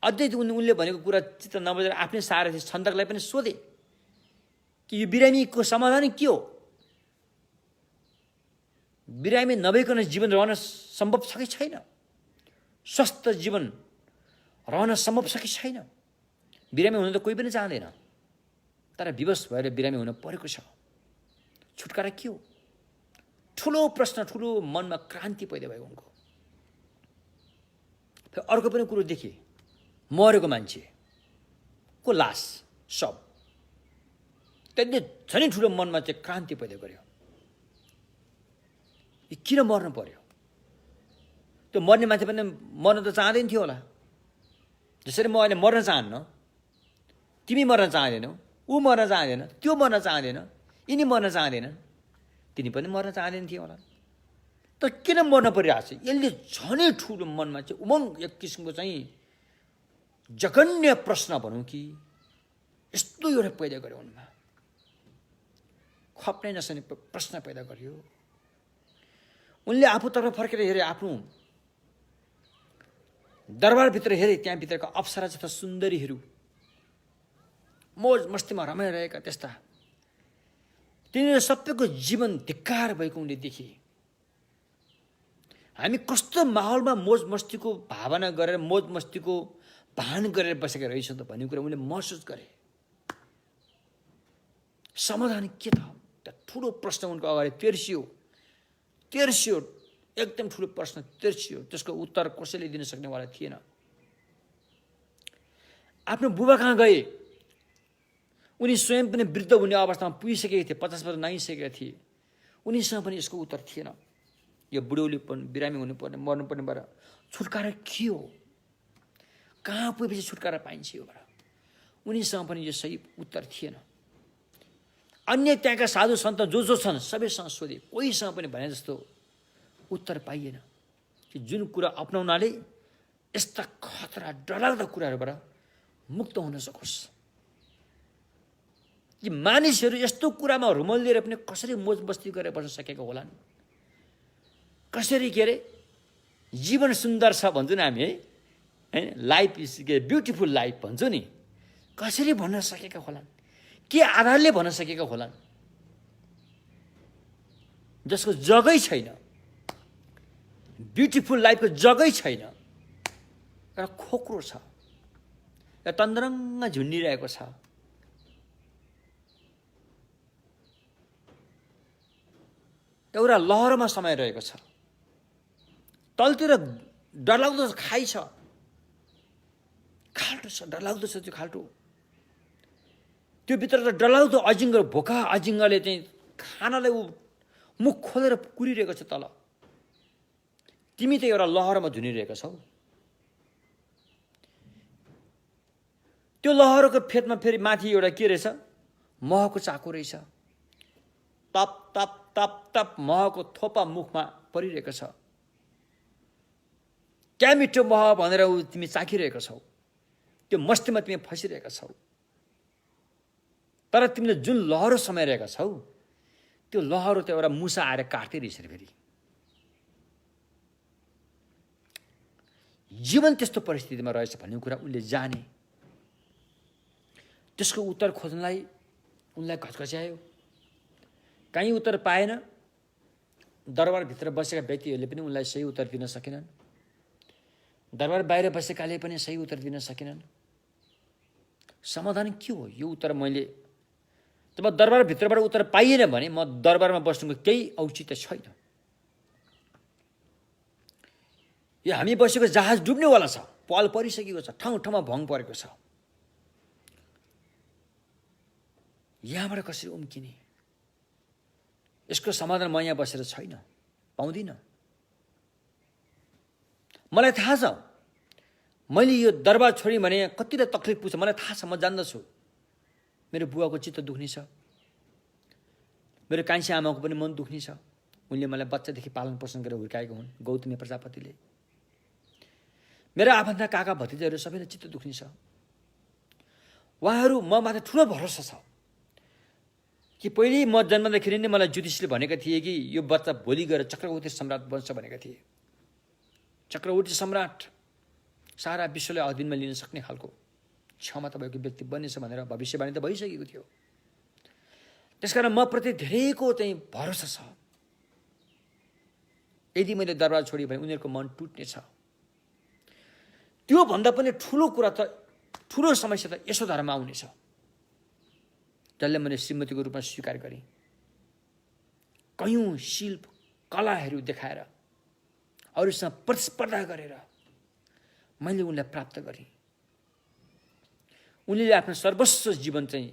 अझै उनले भनेको कुरा चित्त नबुझेर आफ्नै सारथी छन्दकलाई पनि सोधे कि यो बिरामीको समाधान के हो? बिरामी नभइकन जीवन रहन सम्भव छ कि छैन? स्वस्थ जीवन रहन सम्भव छ कि छैन? बिरामी हुन त कोही पनि चाहँदैन, तर विवश भएर बिरामी हुन परेको छ। छुटकारा के हो? ठुलो प्रश्न, ठुलो मनमा क्रान्ति पैदा भयो उनको। फेरि अर्को पनि कुरो देखे, मरेको मान्छेको लास सब त्यसले झनै ठुलो मनमा चाहिँ क्रान्ति पैदा गर्यो। किन मर्नु पर्यो? त्यो मर्ने मान्छे पनि मर्न त चाहँदैन थियो होला। जसरी म अहिले मर्न चाहन्न, तिमी मर्न चाहँदैनौ, ऊ मर्न चाहँदैन, त्यो मर्न चाहँदैन, यिनी मर्न चाहँदैन, तिनी पनि मर्न चाहँदैन थियो होला। तर किन मर्न परिरहेको छ? यसले झनै ठुलो मनमा चाहिँ उमङ्ग, एक किसिमको चाहिँ जघन्य प्रश्न भनौँ कि यस्तो एउटा पैदा गर्यो उनमा, खप्नै नसक्ने प्रश्न पैदा गर्यो। उनले आफूतर्फ फर्केर हेरे, आफ्नो दरबारभित्र हेरे, त्यहाँभित्रका अप्सरा जस्ता सुन्दरीहरू मोज मस्तीमा रमाइरहेका त्यस्ता, तिनीहरू सबैको जीवन धिक्कार भएको उनले देखे। हामी कस्तो माहौलमा मोज मस्तीको भावना गरेर, मोज मस्तीको भान गरेर बसेका रहेछौँ त भन्ने कुरा उनले महसुस गरे। समाधान के त? ठुलो प्रश्न उनको अगाडि तेर्सियो, एकदम ठुलो प्रश्न तेर्सियो। त्यसको उत्तर कसैले दिन सक्नेवाला थिएन। आफ्नो बुबा कहाँ गए? उनी स्वयं पनि वृद्ध हुने अवस्थामा पुगिसकेका थिए, 50 वर्ष नागिसकेका थिए। उनीसँग पनि यसको उत्तर थिएन। यो बुढौली बिरामी हुनुपर्ने, मर्नुपर्ने भएर छुटकारा के हो? कहाँ पुगेपछि छुटकारा पाइन्छ योबाट? उनीसँग पनि यो सही उत्तर थिएन। अन्य त्यहाँका साधु सन्त जो छन् सबैसँग सोधे, कोहीसँग पनि भने जस्तो उत्तर पाइएन कि जुन कुरा अपनाउनाले यस्ता खतरा डरलाग्दा कुराहरूबाट मुक्त हुन सकोस्। यी मानिसहरू यस्तो कुरामा रुमल लिएर पनि कसरी मोज मस्ती गरेर बस्न सकेका होलान्? कसरी के अरे जीवन सुन्दर छ भन्छौँ नि हामी, है, लाइफ इज ब्युटिफुल लाइफ भन्छौँ नि, कसरी भन्न सकेका होलान्? के आधारले भन्न सकेका होलान्? जसको जगै छैन, ब्युटिफुल लाइफको जगै छैन, एउटा खोक्रो छ, एउटा तन्द्रङ्ग झुन्डिरहेको छ। एउटा लहरमा समाइरहेको छ। तलतिर डरलाग्दो खाइ छ, खाल्टो छ, डरलाग्दो छ त्यो खाल्टो। त्यो भित्र त डरलाग्दो अजिङ्गर, भोका अजिङ्गरले चाहिँ खानालाई ऊ मुख खोलेर कुरिरहेको छ तल। तिमी त एउटा लहरमा झुनिरहेका छौ। त्यो लहरको फेदमा फेरि माथि एउटा के रहेछ? महको चाको रहेछ। तप तप तप तप महको थोपा मुखमा परिरहेको छ। क्या मिठो मह भनेर तिमी चाखिरहेका छौ। त्यो मस्तीमा तिमी फसिरहेका छौ। तर तिमीले जुन लहरो समाइरहेका छौ, त्यो लहरो त एउटा मुसा आएर काट्दै रहेछ फेरि। जीवन त्यस्तो परिस्थितिमा रहेछ भन्ने कुरा उनले जाने। त्यसको उत्तर खोज्नलाई उनलाई घचघच्यायो। कहीँ उत्तर पाएन। दरबारभित्र बसेका व्यक्तिहरूले पनि उनलाई सही उत्तर दिन सकेनन्। दरबार बाहिर बसेकाले पनि सही उत्तर दिन सकेनन्। समाधान के हो? यो उत्तर मैले जब दरबारभित्रबाट उत्तर पाइएन भने म दरबारमा बस्नुको केही औचित्य छैन। यो हामी बसेको जहाज डुब्नेवाला छ, पाल परिसकेको छ, ठाउँ ठाउँमा भङ परेको छ। यहाँबाट कसरी उम्किने? यसको समाधान म यहाँ बसेर छैन, पाउँदिनँ। मलाई थाहा छ मैले यो दरबार छोडेँ भने कतिलाई तकलिफ पुग्छ, मलाई थाहा छ, म जान्दछु। मेरो बुवाको चित्त दुख्ने छ, मेरो कान्छी आमाको पनि मन दुख्ने छ। उनले मलाई बच्चादेखि पालन पोषण गरेर हुर्काएको हुन्, गौतमी प्रजापतिले। मेरा आफन्त काका भतिजाहरू सबैलाई चित्त दुख्ने छ। उहाँहरू म माथि ठुलो भरोसा छ कि पहिले म जन्मदाखेरि नै मलाई ज्योतिषले भनेका थिए कि यो बच्चा भोलि गएर चक्रवर्ती सम्राट बन्छ भनेका थिए। चक्रवर्ती सम्राट सारा विश्वलाई अधीनमा लिन सक्ने खालको क्षमता भएको व्यक्ति बन्नेछ भनेर भविष्यवाणी त भइसकेको थियो। त्यसकारण म प्रति धेरैको चाहिँ भरोसा छ। यदि मैले दरबार छोडेँ भने उनीहरूको मन टुट्नेछ। त्योभन्दा पनि ठुलो कुरा त, ठुलो समस्या त यशोधरामा आउनेछ, जसले मैले श्रीमतीको रूपमा स्वीकार गरेँ। कयौँ शिल्प कलाहरू देखाएर, अरूसँग प्रतिस्पर्धा गरेर मैले उनलाई प्राप्त गरेँ। उनले आफ्नो सर्वस्व जीवन चाहिँ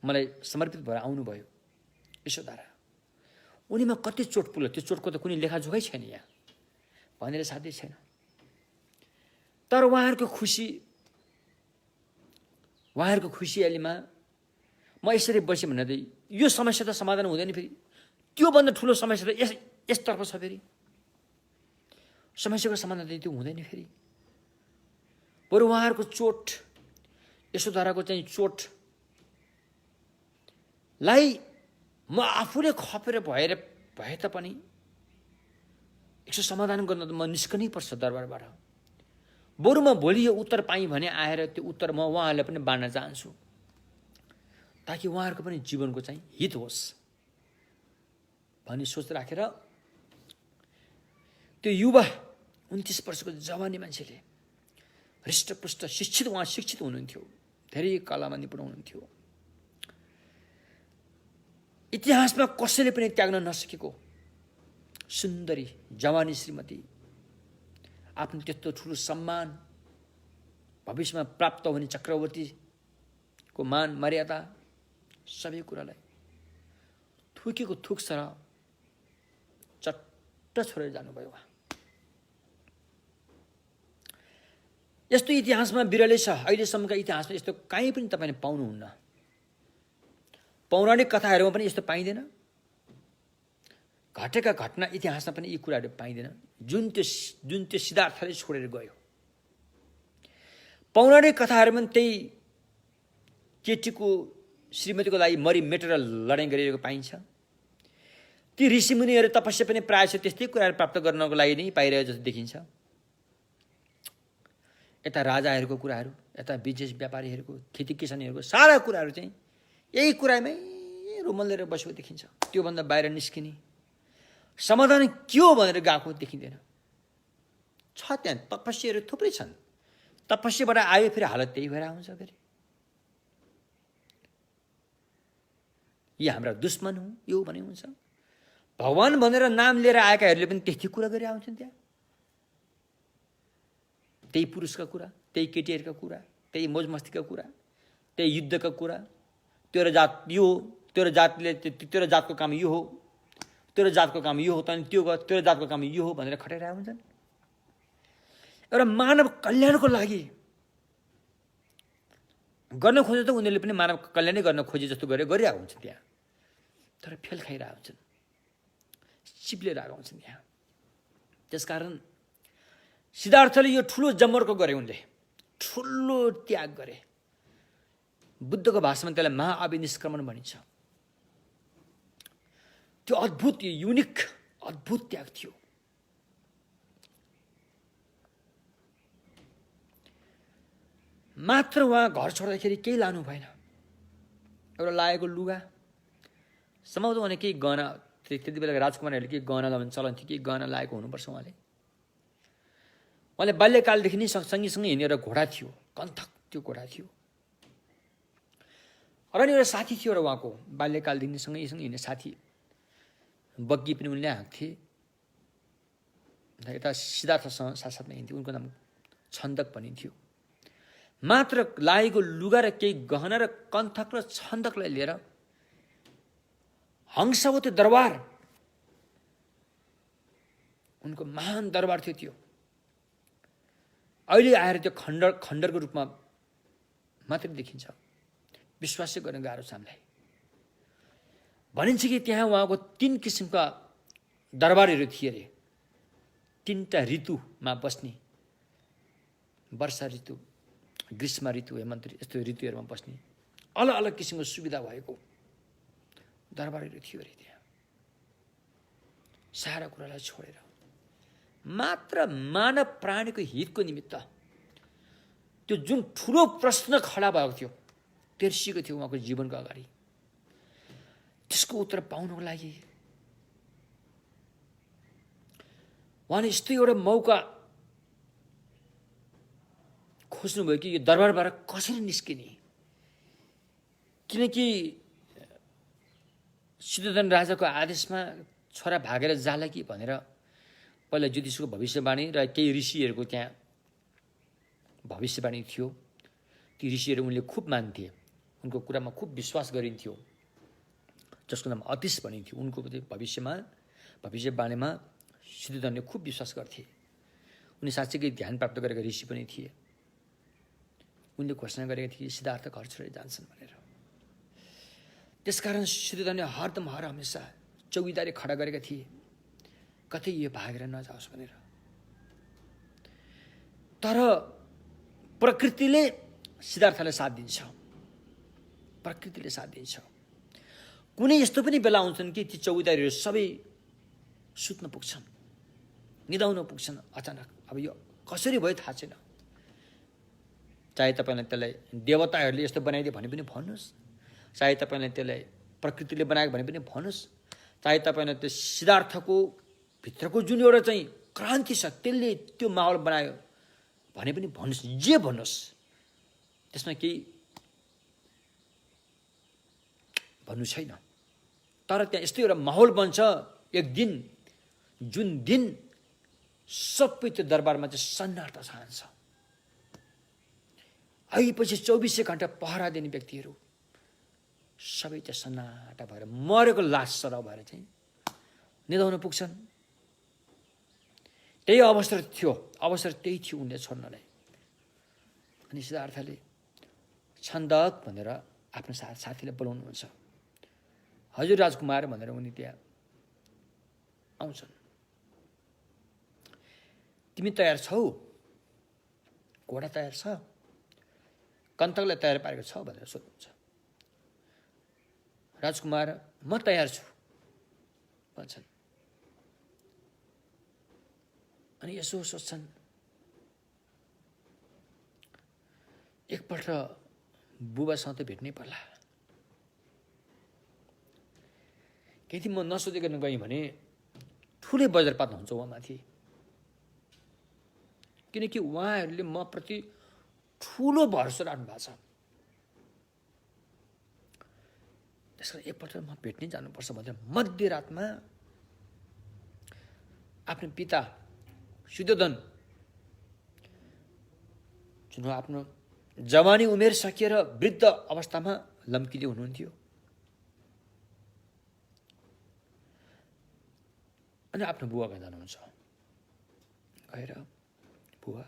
मलाई समर्पित भएर आउनुभयो यशोधरा। उनीमा कति चोट पुग्यो, त्यो चोटको त कुनै लेखाजोखै छैन यहाँ, भनेर साध्यै छैन। तर उहाँहरूको खुसियालीमा म यसरी बसेँ भने त यो समस्या त समाधान हुँदैन, फेरि त्योभन्दा ठुलो समस्या त यसतर्फ छ, फेरि समस्याको समाधान त त्यो हुँदैन फेरि। बरु उहाँहरूको चोट, यशोधराको चाहिँ चोटलाई म आफूले खपेर भए तापनि यसो समाधान गर्न त म निस्कनै पर्छ दरबारबाट। बरु म भोलि यो उत्तर पाएँ भने आएर त्यो उत्तर म उहाँहरूलाई पनि बाँड्न चाहन्छु, ताकि उहाँहरूको पनि जीवनको चाहिँ हित होस् भन्ने सोच राखेर त्यो युवा 29 वर्षको जवानी मान्छेले हृष्टपुष्ट शिक्षित हुनुहुन्थ्यो, धेरै कलामा निपुण हुनुहुन्थ्यो। इतिहासमा कसैले पनि त्याग्न नसकेको सुन्दरी जवानी श्रीमती, आफ्नो त्यस्तो ठुलो सम्मान, भविष्यमा प्राप्त हुने चक्रवर्तीको मान मर्यादा सबै कुरालाई थुकेको थुक सर चट्ट छोडेर जानुभयो। यस्तो इतिहासमा बिरलै छ, अहिलेसम्मका इतिहासमा यस्तो कहीँ पनि तपाईँले पाउनुहुन्न। पौराणिक कथाहरूमा पनि यस्तो पाइँदैन, घटेका घटना इतिहासमा पनि यी कुराहरू पाइँदैन जुन त्यो सिद्धार्थले छोडेर गयो। पौराणिक कथाहरूमा त्यही केटीको श्रीमतीको लागि मरि मेटेर लडाइँ गरिरहेको पाइन्छ। ती ऋषिमुनिहरू तपस्या पनि प्रायः त्यस्तै कुराहरू प्राप्त गर्नको लागि नै पाइरहेको जस्तो देखिन्छ। यता राजाहरूको कुराहरू, यता बिजनेस व्यापारीहरूको, खेती किसानीहरूको सारा कुराहरू चाहिँ यही कुरामै रुमल्लेर बसेको देखिन्छ। त्योभन्दा बाहिर निस्किने समाधान के हो भनेर गएको देखिँदैन। छ त्यहाँ तपस्याहरू थुप्रै छन्, तपस्याबाट आयो फेरि हालत त्यही भएर आउँछ। फेरि यी हाम्रा दुश्मन हो यो भने हुन्छ। भगवान भनेर नाम लिएर आएकाहरूले पनि त्यस्तै कुरा गरी आउँछन्। त्यहाँ त्यही पुरुषका कुरा, त्यही केटीहरूका कुरा, त्यही मोजमस्तीका कुरा, त्यही युद्धका कुरा, तेरो जात यो हो, तेरो जातले तेरो जातको काम यो हो, तेरो जातको काम यो हो, त त्यो तेरो जातको काम यो हो भनेर खटाइरहेका हुन्छन्। एउटा मानव कल्याणको लागि गर्न खोजे त उनीहरूले पनि मानव कल्याणै गर्न खोजे जस्तो गरिरहेको हुन्छ त्यहाँ, तर फेल खाइरहेको हुन्छन्, चिप्लिरहेका हुन्छन् त्यहाँ। त्यसकारण सिद्धार्थले यो ठुलो जमर्को गरे, उनले ठुलो त्याग गरे। बुद्धको भाषामा त्यसलाई महाअभिनिष्क्रमण भनिन्छ। त्यो अद्भुत, युनिक अद्भुत त्याग थियो। मात्र उहाँ घर छोड्दाखेरि केही लानु भएन, एउटा लागेको लुगा, सम्भवतः उहाँले केही गहना, त्यति बेला राजकुमारहरूले केही गहना लगाउने चलन थियो, केही गहना लागेको हुनुपर्छ। उहाँले बाल्यकालदेखि नै सँगसँगै हिँडेर घोडा थियो, कन्थक त्यो घोडा थियो। र नि एउटा साथी थियो, र उहाँको बाल्यकालदेखि सँगै हिँड्ने साथी, बग्गी पनि उनले हाँक्थे। यता सिद्धार्थसँग साथसाथमा हिँड्थ्यो, उनको नाम छन्दक भनिन्थ्यो। मात्र लागेको लुगा र केही गहना र कन्थक र छन्दकलाई लिएर हंसवती दरबार, उनको महान दरबार थियो त्यो। अहिले आएर त्यो खण्डरको रूपमा मात्रै देखिन्छ, विश्वासै गर्न गाह्रो छ हामीलाई। भनिन्छ कि त्यहाँ उहाँको 3 किसिमका दरबारहरू थिए अरे। 3टा ऋतुमा बस्ने, वर्षा ऋतु, ग्रीष्म ऋतु, हेमन्त यस्तो ऋतुहरूमा बस्ने अलग अलग किसिमको सुविधा भएको दरबारहरू थियो अरे त्यहाँ। सारा कुरालाई छोडेर मात्र मानव प्राणीको हितको निमित्त त्यो जुन ठुलो प्रश्न खडा भएको थियो, तेर्सिएको थियो उहाँको जीवनको अगाडि, त्यसको उत्तर पाउनको लागि उहाँले यस्तो एउटा मौका खोज्नुभयो कि यो दरबारबाट कसरी निस्किने। किनकि शुद्धोधन राजाको आदेशमा छोरा भागेर जाला कि भनेर पहिला ज्योतिषको भविष्यवाणी र केही ऋषिहरूको त्यहाँ भविष्यवाणी थियो। ती ऋषिहरू उनले खुब मान्थे, उनको कुरामा खुब विश्वास गरिन्थ्यो, जसको नाम अतिश भनिन्थ्यो। उनको भविष्यवाणीमा सिद्धोधनले खुब विश्वास गर्थे। उनी साँच्चैकै ध्यान प्राप्त गरेका ऋषि पनि थिए। उनले घोषणा गरेका थिए सिद्धार्थ घर छोडेर जान्छन् भनेर। त्यसकारण सिद्धोधनले हर हमेसा चौकीदारी खडा गरेका थिए, कतै यो भागेर नजाओस् भनेर। तर प्रकृतिले सिद्धार्थलाई साथ दिन्छ, प्रकृतिले साथ दिन्छ। कुनै यस्तो पनि बेला आउँछन् कि ती चौकीदारीहरू सबै सुत्न पुग्छन्, निदाउन पुग्छन् अचानक। अब यो कसरी भयो थाहा छैन। चाहे तपाईँलाई त्यसलाई देवताहरूले यस्तो बनाइदियो भने पनि भन्नुहोस्, चाहे तपाईँलाई त्यसलाई प्रकृतिले बनाएको भने पनि भन्नुहोस्, चाहे तपाईँलाई त्यो सिद्धार्थको भित्रको जुन एउटा चाहिँ क्रान्ति छ त्यसले त्यो माहौल बनायो भने पनि भन्नुहोस्, जे भन्नुहोस्, त्यसमा केही भन्नु छैन। तर त्यहाँ यस्तो एउटा माहौल बन्छ एक दिन, जुन दिन सबै त्यो दरबारमा चाहिँ सन्नाटा छान्छ। आएपछि 24 घण्टा पहरा दिने व्यक्तिहरू सबै चाहिँ सन्नाटा भएर मरेको लास सराउ भएर चाहिँ निदाउन पुग्छन्। त्यही अवसर त्यही थियो उनले छोड्नलाई। अनि सिद्धार्थले छन्दक भनेर आफ्नो साथीलाई बोलाउनुहुन्छ। हजुर राजकुमार भनेर उनी त्यहाँ आउँछन्। तिमी तयार छौ? घोडा तयार छ? कन्तकलाई तयार पारेको छ भनेर सोध्नुहुन्छ। राजकुमार म तयार छु भन्छन्। अनि यसो सोच्छन्, एकपल्ट बुबासँग त भेट्नै पर्ला। यदि म नसोधिकन गएँ भने ठुलै वज्रपात हुन्छ उहाँमाथि, किनकि उहाँहरूले म प्रति ठुलो भरोसा राख्नु भएको छ। त्यसकारण एकपल्ट म भेट्नै जानुपर्छ भनेर मध्यरातमा आफ्नो पिता सिद्धोधन, जुन आफ्नो जवानी उमेर सकिएर वृद्ध अवस्थामा लम्किले हुनुहुन्थ्यो, अनि आफ्नो बुवाका जानुहुन्छ। गएर बुवा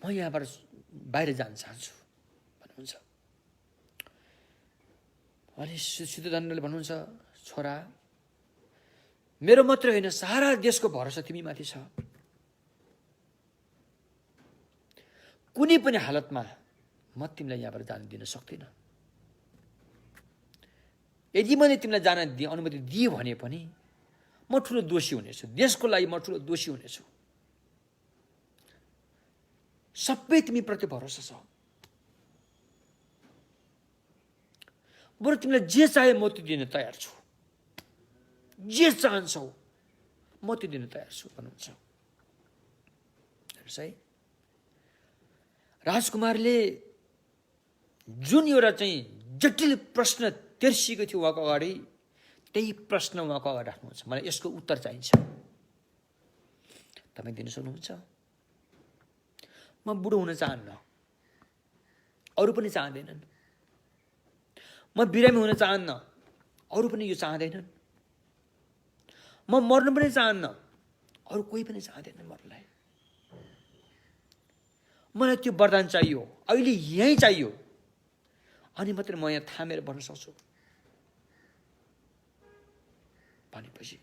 म यहाँबाट बाहिर जान चाहन्छु भन्नुहुन्छ। अनि सिद्धोधनले भन्नुहुन्छ, छोरा मेरो मात्र होइन सारा देशको भरोसा तिमीमाथि छ। कुनै पनि हालतमा म तिमीलाई यहाँबाट जान दिन सक्दिनँ। यदि मैले तिमीलाई जान अनुमति दिएँ भने पनि म ठुलो दोषी हुनेछु, देशको लागि म ठुलो दोषी हुनेछु। सबै तिमीप्रति भरोसा छ। बरु तिमीलाई जे चाहे म त्यो दिन तयार छु, जे चाहन्छौ म त्यो दिन तयार छु भन्नुहुन्छ। है राजकुमारले जुन एउटा चाहिँ जटिल प्रश्न तेर्सिएको थियो उहाँको अगाडि, त्यही प्रश्न उहाँको अगाडि राख्नुहुन्छ। मलाई यसको उत्तर चाहिन्छ, तपाईँ दिन सक्नुहुन्छ? म बुढो हुन चाहन्न, अरू पनि चाहँदैनन्। म बिरामी हुन चाहन्न, अरू पनि यो चाहँदैनन्। म मर्नु पनि चाहन्न, अरू कोही पनि चाहँदैन मर्नलाई। मलाई त्यो वरदान चाहियो, अहिले यहीँ चाहियो, अनि मात्रै म यहाँ थामेर बस्न सक्छु भनेपछि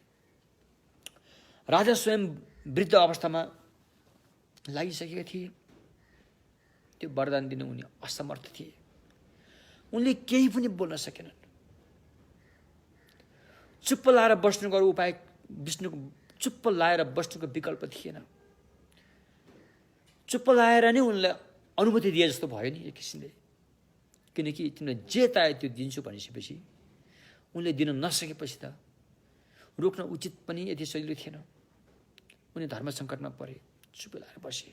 राजा स्वयं वृद्ध अवस्थामा लागिसकेका थिए। त्यो वरदान दिन उनी असमर्थ थिए। उनले केही पनि बोल्न सकेनन्। चुप्प लाएर बस्नुको उपाय चुप्प लाएर बस्नुको विकल्प थिएन। चुप्प लाएर नै उनलाई अनुमति दिए जस्तो भयो नि एक किसिमले। किनकि तिमीलाई जे चाहियो त्यो दिन्छु भनिसकेपछि उनले दिन नसकेपछि त रोक्न उचित पनि यति सजिलो थिएन। उनी धर्म सङ्कटमा परे, चुप्प लाएर बसे।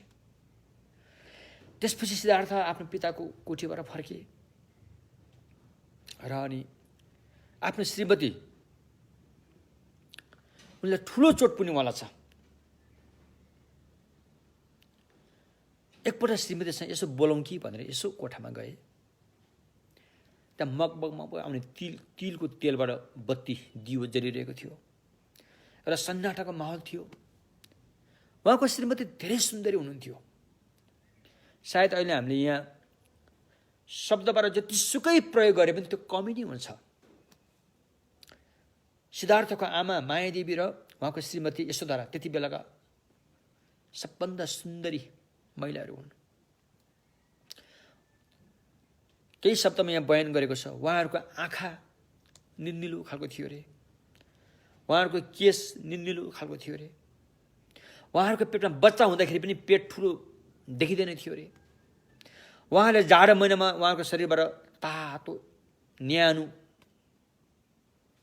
त्यसपछि सिद्धार्थ आफ्नो पिताको कोठीबाट फर्के र अनि आफ्नो श्रीमती, उनलाई ठुलो चोट पुग्नेवाला छ, एकपल्ट श्रीमतीसँग यसो बोलाउँ कि भनेर यसो कोठामा गए। त्यहाँ मगमग आउने तिलको तेलबाट बत्ती दियो जलिरहेको थियो। एउटा सन्नाटाको माहौल थियो। उहाँको श्रीमती धेरै सुन्दरी हुनुहुन्थ्यो। सायद अहिले हामीले यहाँ शब्दबाट जतिसुकै प्रयोग गरे पनि त्यो कमी नै हुन्छ। सिद्धार्थको आमा मायादेवी र उहाँको श्रीमती यशोधरा त्यति बेलाका सबभन्दा सुन्दरी महिलाहरू हुन्। केही शब्दमा यहाँ बयान गरेको छ। उहाँहरूको आँखा निन्दिलो खालको थियो अरे, उहाँहरूको केस निन्दिलो खालको थियो अरे, उहाँहरूको पेटमा बच्चा हुँदाखेरि पनि पेट ठुलो देखिँदैन थियो अरे, उहाँले जाडो महिनामा उहाँको शरीरबाट तातो न्यानो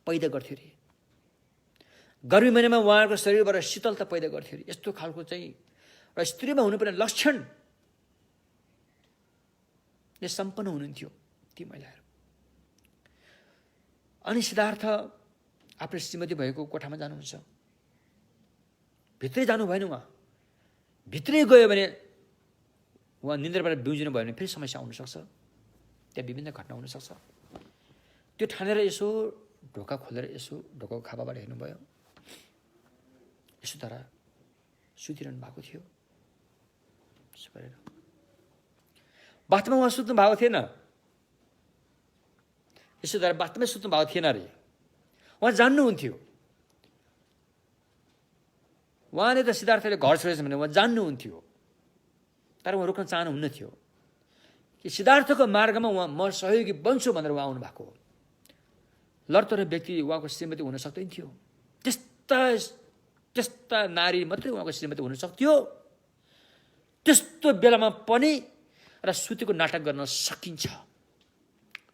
पैदा गर्थ्यो अरे, गर्मी महिनामा उहाँहरूको शरीरबाट शीतलता पैदा गर्थ्यो अरे। यस्तो खालको चाहिँ र स्त्रीमा हुनुपर्ने लक्षण ले सम्पन्न हुनुहुन्थ्यो ती महिलाहरू। अनि सिद्धार्थ आफ्नो श्रीमती भएको कोठामा जानुहुन्छ। भित्रै जानु भएन। उहाँ भित्रै गयो भने उहाँ निन्द्राबाट बिउजिनु भयो भने फेरि समस्या आउनसक्छ, त्यहाँ विभिन्न घटना हुनसक्छ। त्यो ठानेर यसो ढोका खोलेर यसो ढोकाको खापाबाट हेर्नुभयो। यसो तर सुतिरहनु भएको थियो। बाथमा उहाँ सुत्नु भएको थिएन। यसो तर बाथमै सुत्नु भएको थिएन अरे। उहाँ जान्नुहुन्थ्यो। उहाँले त सिद्धार्थले घर छोडेछ भने उहाँ जान्नुहुन्थ्यो, तर उहाँ रोक्न चाहनुहुन्न थियो कि सिद्धार्थको मार्गमा उहाँ म सहयोगी बन्छु भनेर उहाँ आउनु भएको। लडतरे व्यक्ति उहाँको श्रीमती हुन सक्दैन थियो। त्यस्ता नारी मात्रै उहाँको श्रीमती हुन सक्थ्यो। त्यस्तो बेलामा पनि र सुतेको नाटक गर्न सकिन्छ।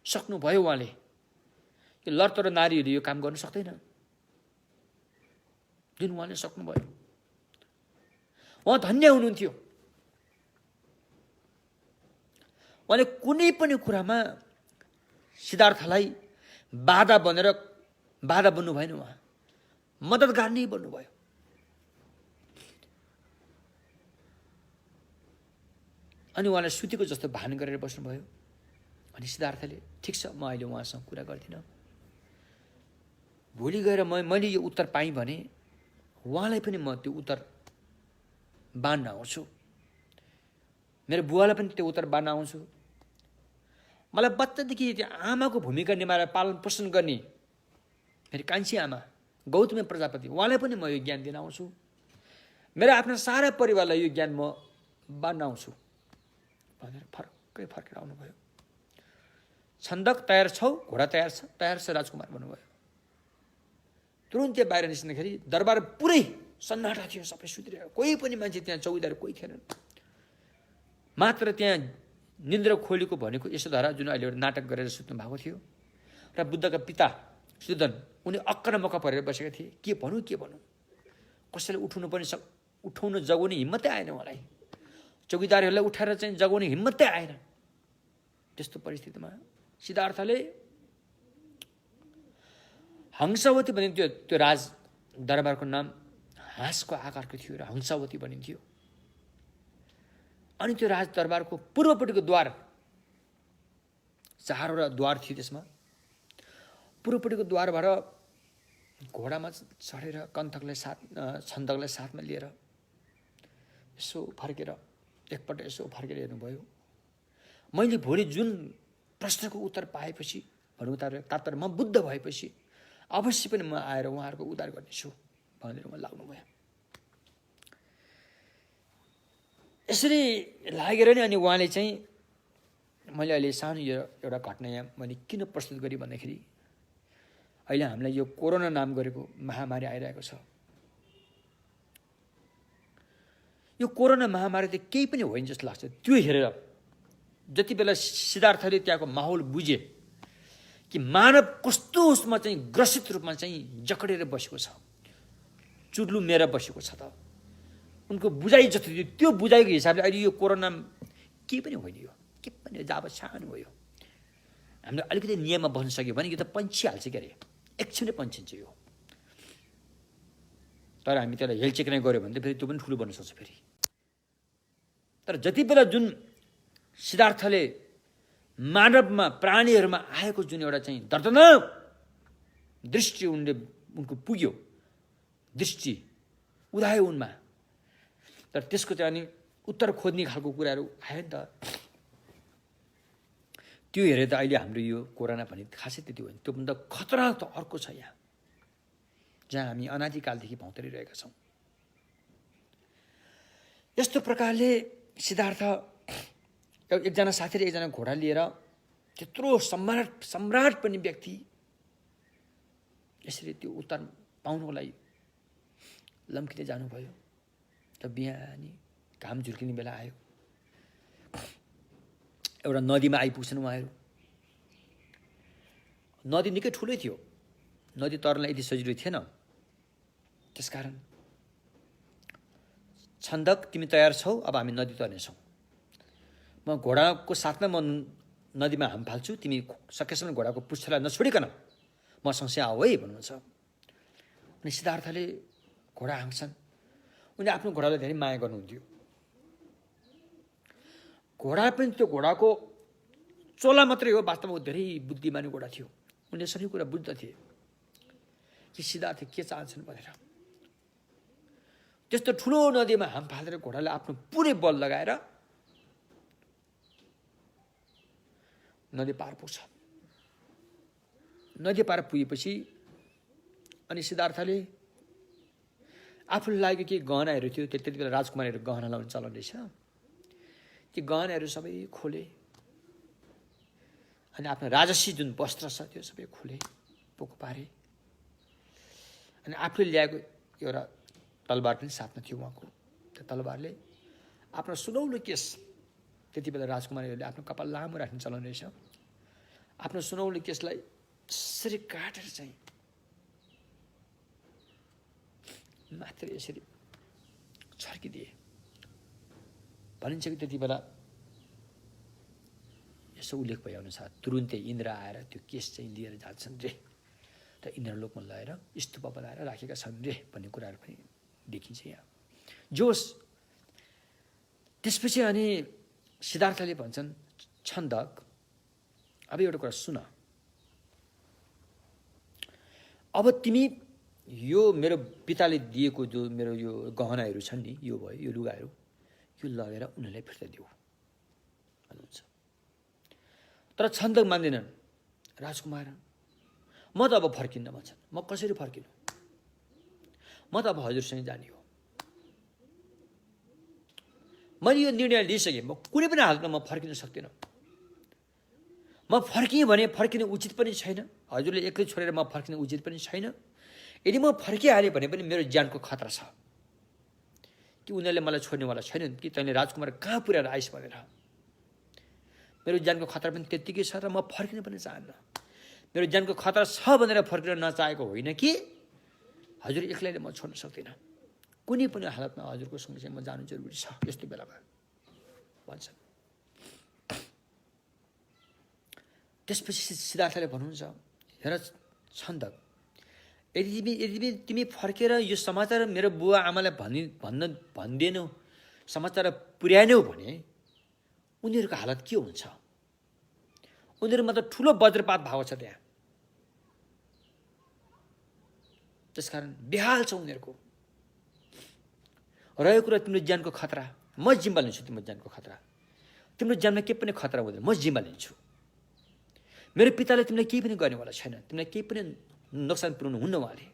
सक्नुभयो उहाँले। यो लडतरे नारीहरूले यो काम गर्न सक्दैन जुन उहाँले सक्नुभयो। उहाँ धन्य हुनुहुन्थ्यो। उहाँले कुनै पनि कुरामा सिद्धार्थलाई बाधा बन्नु भएन। उहाँ मद्दतगार नै बन्नुभयो। अनि उहाँलाई सुतेको जस्तो भान गरेर बस्नुभयो। अनि सिद्धार्थले ठिक छ, म अहिले उहाँसँग कुरा गर्दिनँ, भोलि गएर मैले यो उत्तर पाएँ भने उहाँलाई पनि म त्यो उत्तर बाँड्न आउँछु, मेरो बुवालाई पनि त्यो उत्तर बाँड्न आउँछु। मलाई बच्चादेखि त्यो आमाको भूमिका निभाएर पालन पोषण गर्ने मेरो कान्छी आमा गौतमी प्रजापति, उहाँलाई पनि म यो ज्ञान दिन आउँछु। मेरो आफ्नो सारा परिवारलाई यो ज्ञान म बाँड्न आउँछु भनेर फर्केर आउनुभयो। छन्दक तयार छौ, घोडा तयार छ राजकुमार भन्नुभयो। तुरुन्तै बाहिर निस्किँदाखेरि दरबार पुरै सन्नाटा थियो, सबै सुतिरहेको, कोही पनि मान्छे त्यहाँ चौकीदार कोही थिएनन्। मात्र त्यहाँ निन्द्रा खोलेको भनेको यशोधरा, जुन अहिले एउटा नाटक गरेर सुत्नु भएको थियो, र बुद्धका पिता सुदन, उनी अक्क मक्क परेर बसेका थिए। के भनौँ कसैले उठाउन जगाउने हिम्मतै आएन उहाँलाई। चौकीदारहरूलाई उठाएर चाहिँ जगाउने हिम्मतै आएन। त्यस्तो परिस्थितिमा सिद्धार्थले हंसावती भनिन्थ्यो। त्यो राज दरबारको नाम हाँसको आकारको थियो र हंसावती भनिन्थ्यो। अनि त्यो राज दरबारको पूर्वपट्टिको द्वार, चारवटा द्वार थियो त्यसमा। पूर्वपट्टिको द्वारबाट घोडामा चढेर छन्दकलाई साथमा लिएर यसो फर्केर हेर्नुभयो। मैले भोलि जुन प्रश्नको उत्तर पाएपछि तात्पर्य म बुद्ध भएपछि अवश्य पनि म आएर उहाँहरूको उद्धार गर्नेछु भनेर उहाँ लाग्नुभयो। यसरी लागेर नै अनि उहाँले चाहिँ, मैले अहिले सानो एउटा घटना यहाँ मैले किन प्रस्तुत गरेँ भन्दाखेरि, अहिले हामीलाई यो कोरोना नाम गरेको महामारी आइरहेको छ। यो कोरोना महामारी त केही पनि होइन जस्तो लाग्छ। त्यो हेरेर जति बेला सिद्धार्थले त्यहाँको माहौल बुझे कि मानव कस्तो उसमा चाहिँ ग्रसित रूपमा चाहिँ जकडेर बसेको छ, चुर्लुमेर बसेको छ, त उनको बुझाइ जस्तो थियो, त्यो बुझाइको हिसाबले अहिले यो कोरोना केही पनि होइन। यो के पनि जब सानो हो। हामीले अलिकति नियममा बस्न सक्यो भने यो त पन्छिहाल्छ के अरे, एकछिनै पन्छिन्छ यो। तर हामी त्यसलाई हेलचेक्राइ गऱ्यो भने त फेरि त्यो पनि ठुलो बन्न सक्छ फेरि। तर जति बेला जुन सिद्धार्थले मानवमा प्राणीहरूमा आएको जुन एउटा चाहिँ दर्दनाक दृष्टि उनको पुग्यो, दृष्टि उदायो उनमा, तर त्यसको चाहिँ अनि उत्तर खोज्ने खालको कुराहरू आयो नि त। त्यो हेरेर त अहिले हाम्रो यो कोरोना पनि खासै त्यति होइन, त्योभन्दा खतरनाक त अर्को छ यहाँ, जहाँ हामी अनादिकालदेखि भौँतरिरहेका छौँ। यस्तो प्रकारले सिद्धार्थ एकजना साथीले एकजना घोडा लिएर त्यत्रो सम्राट पनि व्यक्ति यसरी त्यो उत्तर पाउनुको लागि लम्किँदै जानुभयो। त बिहानी घाम झुल्किने बेला आयो, एउटा नदीमा आइपुग्छन् उहाँहरू। नदी निकै ठुलै थियो, नदी तर्न यति सजिलो थिएन। त्यसकारण छन्दक तिमी तयार छौ, अब हामी नदी तर्नेछौँ, म घोडाको साथमा म नदीमा हाम फाल्छु, तिमी सकेसम्म घोडाको पुच्छलाई नछोडिकन म सँगसँगै आऊ है भन्नुहुन्छ। अनि सिद्धार्थले घोडा हाँक्छन्। उनले आफ्नो घोडालाई धेरै माया गर्नुहुन्थ्यो। घोडा पनि त्यो घोडाको चोला मात्रै हो, वास्तवमा धेरै बुद्धिमानी घोडा थियो। उनले सबै कुरा बुझ्दथे कि सिद्धार्थ के चाहन्छन् भनेर। त्यस्तो ठुलो नदीमा हाम फालेर घोडाले आफ्नो पुरै बल लगाएर नदी पार पुग्छ। नदी पार पुगेपछि अनि सिद्धार्थले आफूलाई लागेको के गहनाहरू थियो, त्यति बेला राजकुमारीहरू गहना लाउने चलन रहेछ, ती गहनाहरू सबै खोले। अनि आफ्नो राजसी जुन वस्त्र छ त्यो सबै खोले, पोको पारे। अनि आफूले ल्याएको एउटा तलवार पनि साथमा थियो उहाँको। त्यो तलवारले आफ्नो सुनौलो केस, त्यति बेला राजकुमारीहरूले आफ्नो कपाल लामो राख्ने चलन रहेछ, आफ्नो सुनौलो केसलाई यसरी काटेर चाहिँ मात्र यसरी छर्किदिए। भनिन्छ कि त्यति बेला यसो उल्लेख भए अनुसार तुरुन्तै इन्द्र आएर त्यो केस चाहिँ लिएर जान्छन् रे, र इन्द्रलोकमा लगाएर स्तूप बनाएर राखेका छन् रे भन्ने कुराहरू पनि देखिन्छ यहाँ। जोस् त्यसपछि अनि सिद्धार्थले भन्छन्, छन्दक अब एउटा कुरा सुन, अब तिमी यो मेरो पिताले दिएको जो मेरो यो गहनाहरू छन् नि, यो भयो, यो लुगाहरू, यो लगेर उनीहरूलाई फिर्ता दिऊ भन्नुहुन्छ। तर छन्दक मान्दैनन्। राजकुमार म त अब फर्किन्न भन्छन्। म कसरी फर्किनु, म त अब हजुरसँग जाने हो। मैले यो निर्णय लिइसकेँ, म कुनै पनि हालतमा म फर्किन सक्दिनँ। म फर्किएँ भने फर्किनु उचित पनि छैन, हजुरले एक्लै छोडेर म फर्किनु उचित पनि छैन। यदि म फर्किहालेँ भने पनि मेरो ज्यानको खतरा छ कि उनीहरूले मलाई छोड्नेवाला छैनन् कि तैँले राजकुमार कहाँ पुर्याएर आइस भनेर। मेरो ज्यानको खतरा पनि त्यत्तिकै छ र म फर्किन पनि चाहन्न। मेरो ज्यानको खतरा छ भनेर फर्किन नचाहेको होइन कि हजुर एक्लैले म छोड्न सक्दिनँ। कुनै पनि हालतमा हजुरको सँगसँगै म जानु जरुरी छ यस्तो बेलामा भन्छन्। त्यसपछि सिद्धार्थले भन्नुहुन्छ, हेर छन्दक, यदि तिमी फर्केर यो समाचार मेरो बुवा आमालाई भन्दैनौ, समाचार पुर्याएनौ भने उनीहरूको हालत के हुन्छ? उनीहरूमा त ठुलो वज्रपात भएको छ त्यहाँ। त्यसकारण बेहाल छ उनीहरूको। रहेको कुरा तिम्रो ज्यानको खतरा, म जिम्मा लिन्छु तिम्रो ज्यानको खतरा। तिम्रो ज्यानमा केही पनि खतरा हुँदैन, म जिम्मा लिन्छु। मेरो पिताले तिमीलाई केही पनि गर्नेवाला छैन, तिमीलाई केही पनि नोक्सान पुर्याउनु हुन्न उहाँले।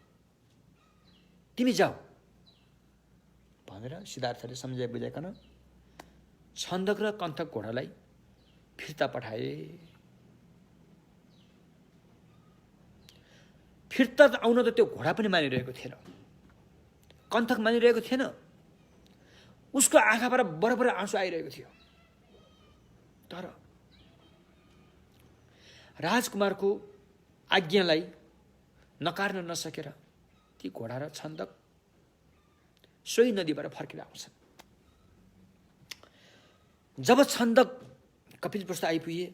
तिमी जाऊ भनेर सिद्धार्थले सम्झाइ बुझाइकन छन्दक र कन्थक घोडालाई फिर्ता पठाए। फिर्ता आउन त त्यो घोडा पनि मानिरहेको थिएन, कन्थक मानिरहेको थिएन। उसको आँखाबाट बरबर आँसु आइरहेको थियो। तर राजकुमारको आज्ञालाई नकार्न नसकेर ती घोडा र छन्दक सोही नदीबाट फर्केर आउँछन्। जब छन्दक कपिलवस्तु आइपुगे,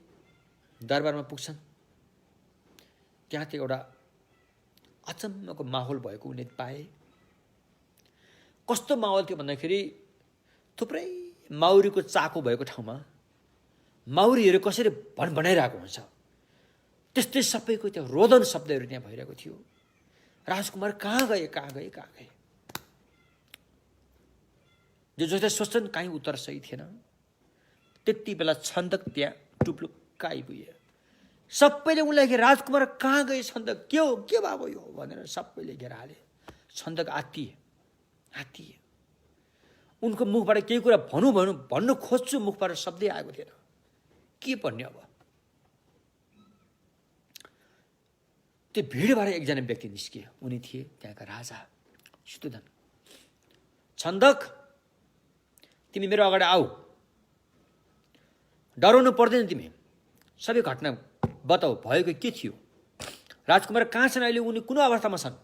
दरबारमा पुग्छन्, त्यहाँ त्यो एउटा अचम्मको माहौल भएको उनले पाए। कस्तो माहौल थियो भन्दाखेरि थुप्रै माउरीको चाको भएको ठाउँमा माउरीहरू कसरी भनाइरहेको हुन्छ त्यस्तै सबैको त्यो रोदन शब्दहरू त्यहाँ भइरहेको थियो। राजकुमार कहाँ गए कहाँ गए कहाँ गए, जो जसले सोच्छन् कहीँ उत्तर सही थिएन। त्यति बेला छन्दक त्यहाँ टुप्लुक्क आइपुगे। सबैले उनलाई राजकुमार कहाँ गए छन्दक, के हो के भएको यो भनेर सबैले घेर हाले। छन्दक आत्तिए। उनको मुखबाट केही कुरा भन्नु खोज्छु, मुखबाट शब्दै आएको थिएन। के भन्ने अब? त्यो भिडबाट एकजना व्यक्ति निस्किए। उनी थिए त्यहाँका राजा शुद्धोधन। छन्दक, तिमी मेरो अगाडि आऊ, डराउनु पर्दैन, तिमी सबै घटना बताऊ, भएको के थियो, राजकुमार कहाँ छन् अहिले, उनी कुन अवस्थामा छन्,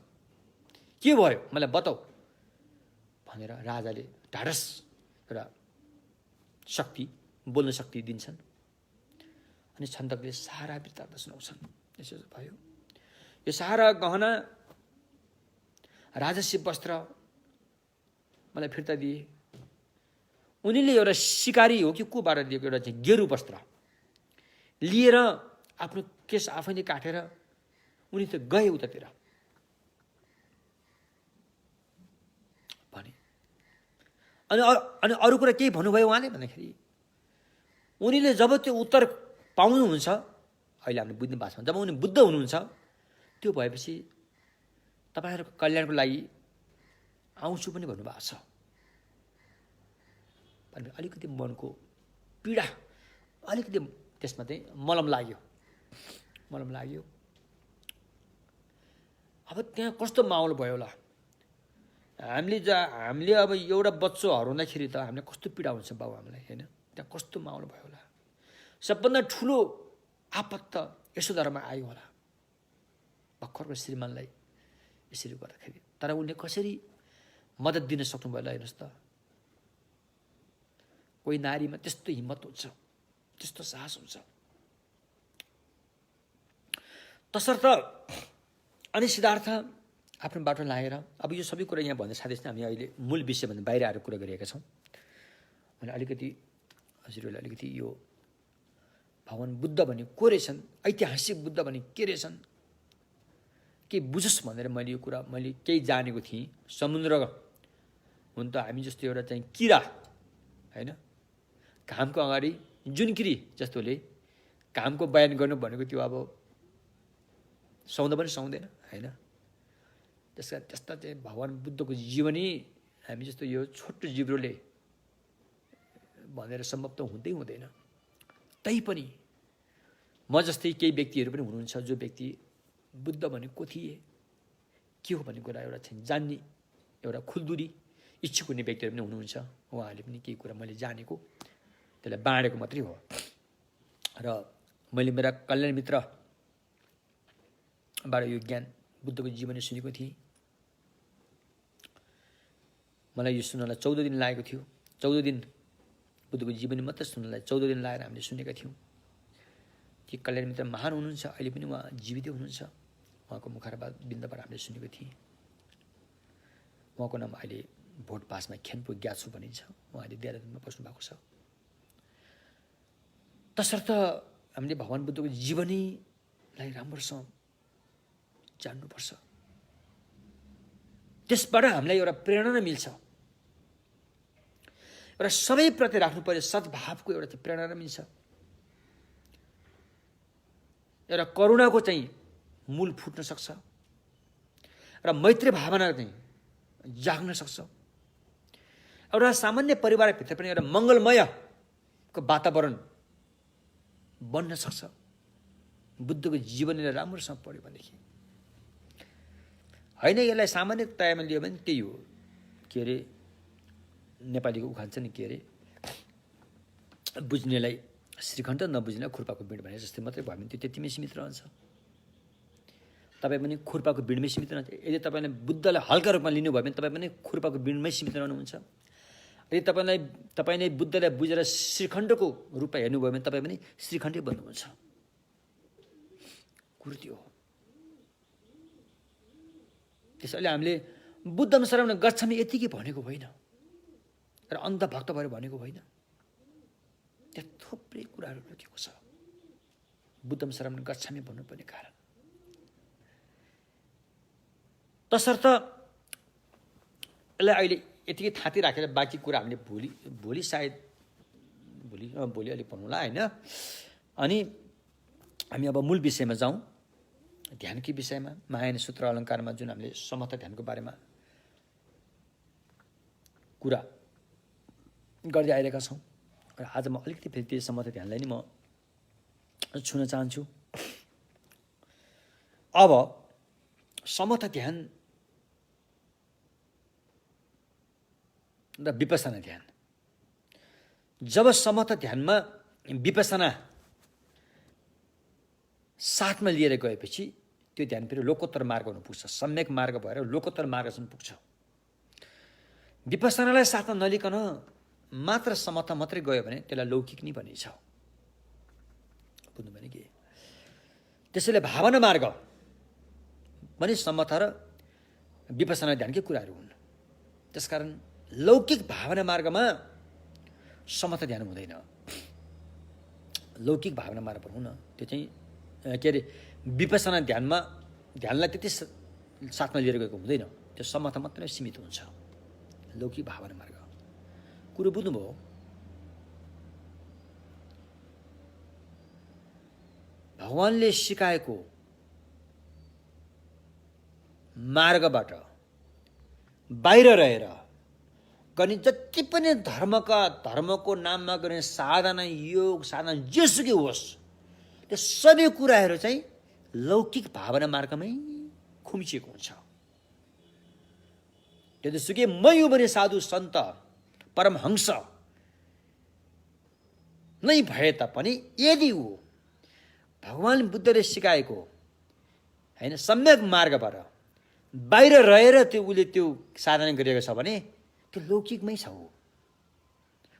के भयो मलाई बताऊ भनेर राजाले ढाडस एउटा शक्ति, बोल्न शक्ति दिन्छन्। अनि छन्दकले सारा वृत्तान्त सुनाउँछन्। यसो भयो, यो सारा गहना, राजस्व वस्त्र मलाई फिर्ता दिए। उनीले एउटा शिकारी हो कि कोबाट दिएको एउटा चाहिँ गेरु वस्त्र लिएर आफ्नो केस आफैले काटेर उनी त गए उतातिर भने। अनि अरू कुरा केही भन्नुभयो उहाँले भन्दाखेरि, उनीले जब त्यो उत्तर पाउनुहुन्छ, अहिले हामीले बुझ्ने भाषामा जब उनी बुद्ध हुनुहुन्छ, त्यो भएपछि तपाईँहरूको कल्याणको लागि आउँछु पनि भन्नुभएको छ। भने अलिकति मनको पीडा अलिकति त्यसमा चाहिँ मलम लाग्यो। अब त्यहाँ कस्तो माहौल भयो होला, हामीले अब एउटा बच्चो हराउँदाखेरि त हामीलाई कस्तो पीडा हुन्छ बाउ हामीलाई, होइन? त्यहाँ कस्तो माहौल भयो होला। सबभन्दा ठुलो आपत त यशोधरामा आयो होला, भर्खरको श्रीमानलाई यसरी गर्दाखेरि। तर उनले कसरी मद्दत दिन सक्नुभयो होला हेर्नुहोस् त। कोही नारीमा त्यस्तो हिम्मत हुन्छ, त्यस्तो साहस हुन्छ। तसर्थ अनि सिद्धार्थ आफ्नो बाटो लागेर, अब यो सबै कुरा यहाँ भन्दा साथै हामी अहिले मूल विषयभन्दा बाहिर आएर कुरा गरिरहेका छौँ। भने अलिकति हजुरहरूले अलिकति यो भगवान् बुद्ध भने को रहेछन्, ऐतिहासिक बुद्ध भने के रहेछन्, के बुझोस् भनेर मैले यो कुरा केही जानेको थिएँ। समुद्र हुन त हामी जस्तो एउटा चाहिँ किरा, होइन? घामको अगाडि जुनकिरी जस्तोले घामको बयान गर्नु भनेको त्यो अब सुहाउँदा पनि सुहाउँदैन, होइन? त्यस्ता चाहिँ भगवान् बुद्धको जीवनी हामी जस्तो यो छोटो जिब्रोले भनेर सम्भव त हुँदैन। तैपनि म जस्तै केही व्यक्तिहरू पनि हुनुहुन्छ जो व्यक्ति बुद्ध भने को थिए, के हो भन्ने कुरा एउटा चाहिँ जान्ने एउटा खुल्दुरी इच्छुक हुने व्यक्तिहरू पनि हुनुहुन्छ। उहाँहरूले पनि केही कुरा मैले जानेको त्यसलाई बाँडेको मात्रै हो। र मैले मेरा कल्याण मित्रबाट यो ज्ञान बुद्धको जीवनी सुनेको थिएँ। मलाई यो सुन्नलाई 14 दिन लागेको थियो। 14 दिन बुद्धको जीवनी मात्रै सुन्नलाई 14 दिन लागेर हामीले सुनेका थियौँ। कि कल्याण मित्र महान हुनुहुन्छ, अहिले पनि उहाँ जीवितै हुनुहुन्छ। उहाँको मुखारबाट बिन्दबाट हामीले सुनेको थिएँ। उहाँको नाम अहिले भोट पासमा खेन्पु ग्याछु भनिन्छ। उहाँ अहिले देहरादूनमा बस्नु भएको छ। तसर्थ हामीले भगवान् बुद्धको जीवनीलाई राम्रोसँग जान्नुपर्छ। त्यसबाट हामीलाई एउटा प्रेरणा मिल्छ, एउटा सबैप्रति राख्नु पर्ने सद्भावको एउटा चाहिँ प्रेरणा मिल्छ, एउटा करुणाको चाहिँ मूल फुट्न सक्छ, र मैत्री भावना चाहिँ जाग्न सक्छ। एउटा सामान्य परिवारभित्र पनि एउटा मङ्गलमयको वातावरण बन्न सक्छ बुद्धको जीवनीलाई राम्रोसँग पढ्यो भनेदेखि। होइन यसलाई सामान्यतयामा लियो भने त्यही हो, के अरे नेपालीको उखान छ नि, के अरे बुझ्नेलाई श्रीखण्ड नबुझ्नेलाई खुर्पाको बिँड भने जस्तै मात्रै भयो भने त्यो त्यतिमै सीमित रहन्छ। तपाईँ पनि खुर्पाको बिँडमै सीमित रहन्छ। यदि तपाईँलाई बुद्धलाई हल्का रूपमा लिनुभयो भने तपाईँ पनि खुर्पाको बिँडमै सीमित रहनुहुन्छ। यदि तपाईँले बुद्धलाई बुझेर श्रीखण्डको रूपमा हेर्नुभयो भने तपाईँ पनि श्रीखण्डै बन्नुहुन्छ। कुरो त्यो हो। त्यसैले हामीले बुद्धम शरणं गच्छामि यतिकै भनेको होइन र अन्धभक्त भएर भनेको होइन। थुप्रै कुराहरू लेखेको छ। बुद्धम शरणं गच्छामि भन्नुपर्ने कारण तसर्थ यसलाई अहिले यतिकै थाती राखेर बाँकी कुरा हामीले भोलि सायद भोलि अलिक भन्नुला होइन। अनि हामी अब मूल विषयमा जाउँ, ध्यानकै विषयमा। महायान सूत्र अलङ्कारमा जुन हामीले समर्थ ध्यानको बारेमा कुरा गर्दै आइरहेका छौँ र आज म अलिकति फेरि त्यो समर्थ ध्यानलाई नि म छुन चाहन्छु। अब समर्थ ध्यान र विपसना ध्यान, जब समर्थ ध्यानमा विपसना साथमा लिएर गएपछि त्यो ध्यान फेरि लोकोत्तर मार्गमा पुग्छ, सम्यक मार्ग भएर लोकोत्तर मार्गसम्म पुग्छ। विपसनालाई साथमा नलिकन मात्र समर्थ मात्रै गयो भने त्यसलाई लौकिक नै भनिन्छ। बुझ्नु भने के? त्यसैले भावना मार्ग पनि समर्थ र विपसना ध्यानकै कुराहरू हुन्। त्यसकारण लौकिक भावना मार्गमा समर्थ ध्यान हुँदैन। लौकिक भावना मार्ग भनौँ न, त्यो चाहिँ के अरे विपसना ध्यानलाई त्यति साथमा लिएर गएको हुँदैन, त्यो समर्थ मात्रै सीमित हुन्छ। लौकिक भावना मार्ग कुरो बुझ्नुभयो? भगवानले सिकाएको मार्गबाट बाहिर रहेर गर्ने जति पनि धर्मको नाममा गर्ने साधना, योग साधना जेसुकै होस्, त्यो सबै कुराहरू चाहिँ लौकिक भावना मार्गमै खुम्चिएको हुन्छ। त्यतिसुकै म यो भने साधु सन्त परमहंस नै भए तापनि यदि ऊ भगवान बुद्धले सिकाएको होइन सम्यक मार्गबाट बाहिर रहेर उसले त्यो साधना गरिएको छ भने त्यो लौकिकमै छ, ऊ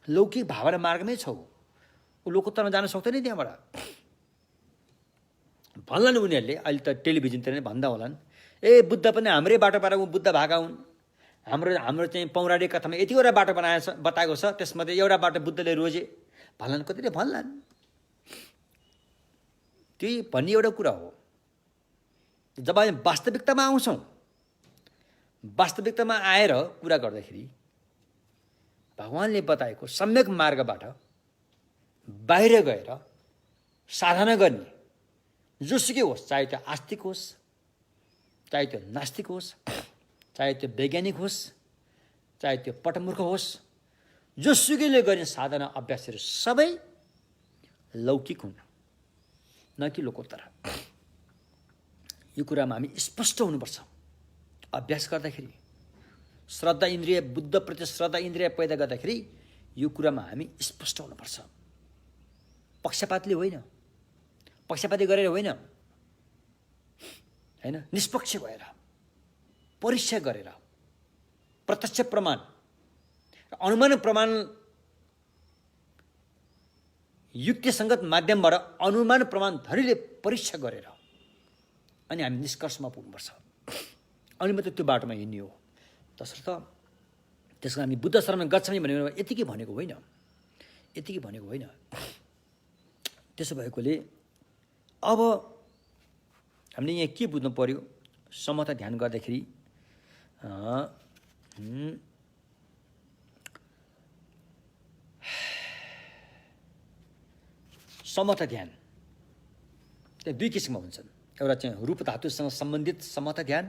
लौकिक भावना मार्गमै छ। ऊ लोकोत्तरमा जान सक्दैन। त्यहाँबाट भन्लान् उनीहरूले, अहिले त टेलिभिजनतिर नै भन्दा होलान्, ए बुद्ध पनि हाम्रै बाटोबाट ऊ बुद्ध भागा हुन्, हाम्रो चाहिँ पौराणिक कथामा यतिवटा बाटो बताएको छ, त्यसमध्ये एउटा बाटो बुद्धले रोजे भन्लान्, कतिले भन्लान्। त्यही भन्ने एउटा कुरा हो। जब हामी वास्तविकतामा आउँछौँ, वास्तविकतामा आएर कुरा गर्दाखेरि भगवानले बताएको सम्यक मार्गबाट बाहिर गएर साधना गर्ने जोसुकै होस्, चाहे त्यो आस्तिक होस्, चाहे त्यो नास्तिक होस्, चाहे त्यो वैज्ञानिक होस्, चाहे त्यो पटमूर्ख होस्, जोसुकैले गर्ने साधना अभ्यासहरू सबै लौकिक हुन्, न कि लोकोत्तर। यो कुरामा हामी स्पष्ट हुनुपर्छ। अभ्यास गर्दाखेरि श्रद्धा इन्द्रिय, बुद्धप्रति श्रद्धा इन्द्रिय पैदा गर्दाखेरि यो कुरामा हामी स्पष्ट हुनुपर्छ। पक्षपातले होइन, पक्षपाती गरेर होइन, निष्पक्ष भएर परीक्षा गरेर प्रत्यक्ष प्रमाण अनुमान प्रमाण युक्तिसङ्गत माध्यमबाट अनुमान प्रमाण धरीले परीक्षा गरेर अनि हामी निष्कर्षमा पुग्नुपर्छ। अनि मात्रै त्यो बाटोमा हिँड्ने हो। तसर्थ त्यसको हामी बुद्ध शरणं गच्छामि भनेको यतिकै भनेको होइन, यतिकै भनेको होइन। त्यसो भएकोले अब हामीले यहाँ के बुझ्नु पर्यो? समर्थ ध्यान गर्दाखेरि समर्थ ध्यान त्यहाँ दुई किसिममा हुन्छन्। एउटा चाहिँ रूप धातुसँग सम्बन्धित समर्थ ध्यान,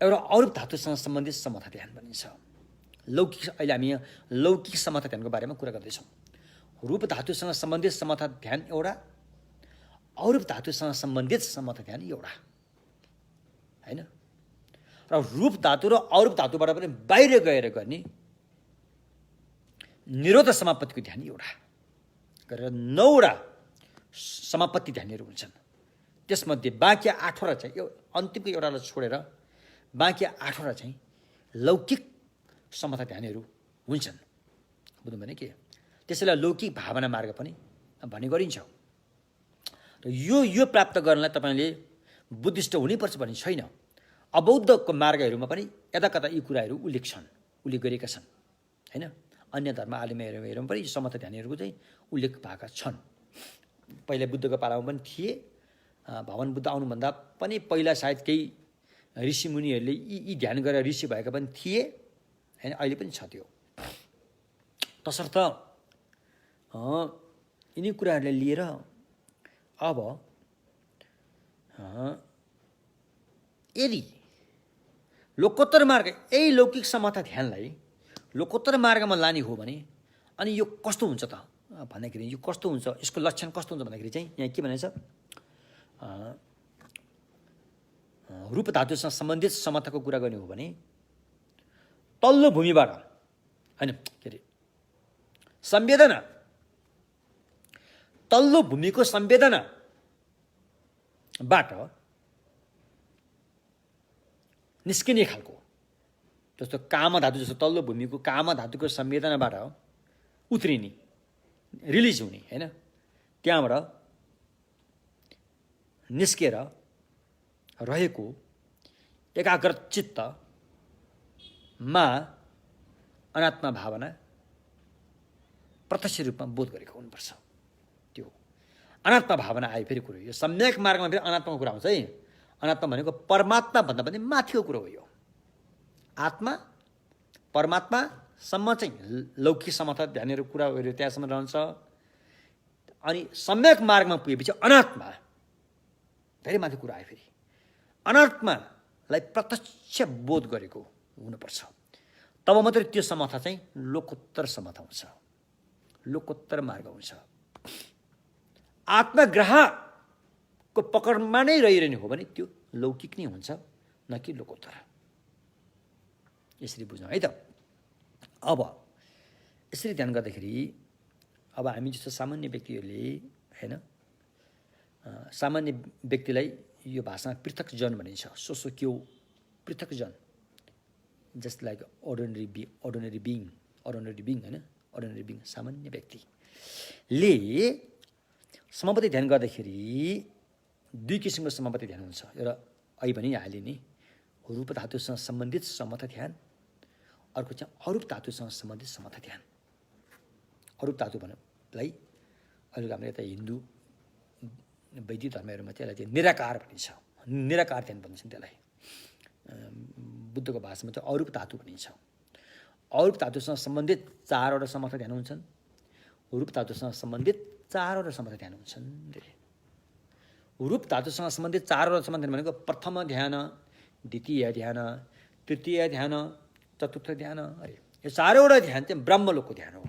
एउटा अरूप धातुसँग सम्बन्धित समर्थ ध्यान भनिन्छ। लौकिक, अहिले हामी यहाँ लौकिक समर्थ ध्यानको बारेमा कुरा गर्दैछौँ। रूप धातुसँग सम्बन्धित समर्थ ध्यान एउटा, अरूप धातुसँग सम्बन्धित समर्थ ध्यान एउटा, होइन? र रूप धातु र अरूप धातुबाट पनि बाहिर गएर गर्ने निरोध समापत्तिको ध्यान एउटा गरेर 9वटा समापत्ति ध्यानहरू हुन्छन्। त्यसमध्ये बाँकी 8वटा चाहिँ अन्तिमको एउटालाई छोडेर बाँकी 8वटा चाहिँ लौकिक समर्थ ध्यानहरू हुन्छन्। बुझ्नु भने के? त्यसैलाई लौकिक भावना मार्ग पनि भन्ने गरिन्छ। र यो प्राप्त गर्नलाई तपाईँले बुद्धिस्ट हुनैपर्छ भन्ने छैन। अबौद्धको मार्गहरूमा पनि यता कता यी कुराहरू उल्लेख छन्, उल्लेख गरेका छन्, होइन? अन्य धर्म आलेमहरूमा पनि यो समता ध्यानीहरूको चाहिँ उल्लेख भएका छन्। पहिला बुद्धको पालामा पनि थिए, भगवान बुद्ध आउनुभन्दा पनि पहिला सायद केही ऋषिमुनिहरूले यी ध्यान गरेर ऋषि भएका पनि थिए होइन, अहिले पनि छ त्यो। तसर्थ यिनी कुराहरूलाई लिएर अब यदि लोकोत्तर मार्ग यही लौकिक समता ध्यानलाई लोकोत्तर मार्गमा लाने हो भने अनि यो कस्तो हुन्छ त भन्दाखेरि यो कस्तो हुन्छ, यसको लक्षण कस्तो हुन्छ भन्दाखेरि चाहिँ यहाँ के भनेछ, रूप धातुसँग सम्बन्धित समताको कुरा गर्ने हो भने तल्लो भूमिबाट होइन के अरे संवेदना, तल्लो भूमिको संवेदनाबाट निस्किने खालको, जस्तो काम धातु जस्तो तल्लो भूमिको काम धातुको संवेदनाबाट उत्रिने रिलिज हुने होइन, त्यहाँबाट निस्केर रहेको एकाग्र चित्तमा अनात्मा भावना प्रत्यक्ष रूपमा बोध गरेको हुनुपर्छ। त्यो अनात्मा भावना आए फेरि कुरो यो सम्यक मार्गमा फेरि अनात्माको कुरा आउँछ है। अनात्मा भनेको परमात्मा भन्दा पनि माथिको कुरो हो। यो आत्मा परमात्मासम्म चाहिँ लौकिक समता ध्यानहरू कुराहरू त्यहाँसम्म रहन्छ। अनि सम्यक मार्गमा पुगेपछि अनात्मा धेरै माथि कुरा आयो। फेरि अनात्मालाई प्रत्यक्ष बोध गरेको हुनुपर्छ, तब मात्रै त्यो समता चाहिँ लोकोत्तर समता हुन्छ, लोकोत्तर मार्ग हुन्छ। आत्मग्रहको पकडमा नै रहिरहने हो भने त्यो लौकिक नै हुन्छ, न कि लोकोत्तर। यसरी बुझ्नु है त। अब यसरी ध्यान गर्दाखेरि अब हामी जस्तो सामान्य व्यक्तिहरूले होइन, सामान्य व्यक्तिलाई यो भाषामा पृथक जन भनिन्छ। सो क्यों पृथक जन, जस्ट लाइक अर्डिनरी बिङ होइन, अर्डिनरी बिङ सामान्य व्यक्तिले समापति ध्यान गर्दाखेरि दुई किसिमको समापति ध्यान हुन्छ। एउटा अहिले पनि हालेँ नि, रूप धातुसँग सम्बन्धित समता ध्यान, अर्को चाहिँ अरूप धातुसँग सम्बन्धित समता ध्यान। अरूप धातु भन्नुलाई अहिले हाम्रो यता हिन्दू वैदिक धर्महरूमा त्यसलाई चाहिँ निराकार भनिन्छ, निराकार ध्यान भन्छन् त्यसलाई। बुद्धको भाषामा चाहिँ अरूप धातु भनिन्छ। अरूप धातुसँग सम्बन्धित चारवटा समता ध्यान हुन्छन्, रूप धातुसँग सम्बन्धित चारवटा समता ध्यान हुन्छन्। रूप धातुसँग सम्बन्धित चारवटा समता ध्यान भनेको प्रथम ध्यान, द्वितीय ध्यान, तृतीय ध्यान, चतुर्थ ध्यान। अरे यो चारवटा ध्यान चाहिँ ब्रह्मलोकको ध्यान हो।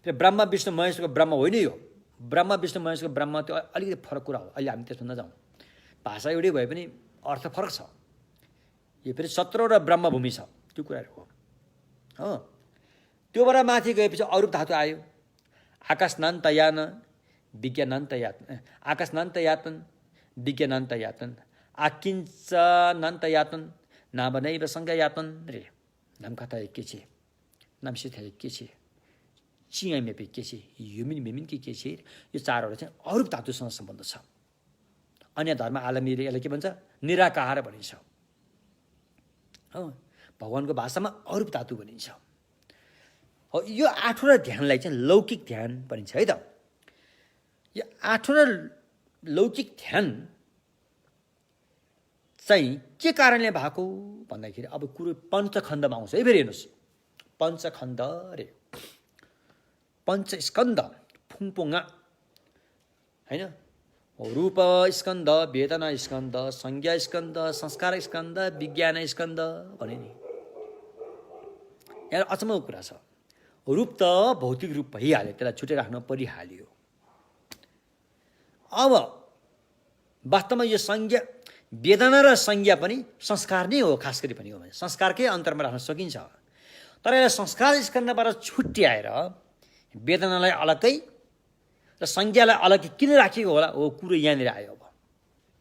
त्यो ब्रह्म विष्णु महेशको ब्रह्म होइन, यो ब्रह्म विष्णु महेशको ब्रह्म त्यो अलिकति फरक कुरा हो। अहिले हामी त्यसमा नजाउँ, भाषा एउटै भए पनि अर्थ फरक छ। यो फेरि 17वटा ब्रह्मभूमि छ, त्यो कुराहरू हो। त्योबाट माथि गएपछि अरूप धातु आयो। आकाशनान्तयान विज्ञानान्तयातन, आकाशनान्तयातन विज्ञानान्तयातन, आकिञ्चनान्तयातन नामनैव संज्ञायातन रे। नामकथा के छे, नामसित के छे, चियामेपे के छे, युमिन मेमिन के छे। यो चारवटा चाहिँ अरूप धातुसँग सम्बन्ध छ। अन्य धर्म आलमीले यसलाई के भन्छ, निराकार भनिन्छ। भगवानको भाषामा अरूप धातु भनिन्छ। यो आठवटा ध्यानलाई चाहिँ लौकिक ध्यान भनिन्छ है त। यो आठवटा लौकिक ध्यान चाहिँ के कारणले भएको भन्दाखेरि अब कुरो पञ्चखण्डमा आउँछ है। फेरि हेर्नुहोस्, पञ्चखण्ड रे, पञ्चस्कन्ध फुङपोङा होइन, रूप स्कन्द, वेदना स्कन्द, संज्ञा स्कन्द, संस्कार स्कन्द, विज्ञान स्कन्द भने नि। यहाँ अचम्मको कुरा छ। रूप त भौतिक रूप भइहाल्यो, त्यसलाई छुटेर राख्न परिहाल्यो। अब वास्तवमा यो संज्ञा, वेदना र संज्ञा पनि संस्कार नै हो, खास गरी पनि हो भने संस्कारकै अन्तरमा राख्न सकिन्छ। तर यसलाई संस्कार स्कन्धबाट छुट्याएर वेदनालाई अलग्गै र संज्ञालाई अलग्गै किन राखिएको होला, हो कुरो यहाँनिर आयो। अब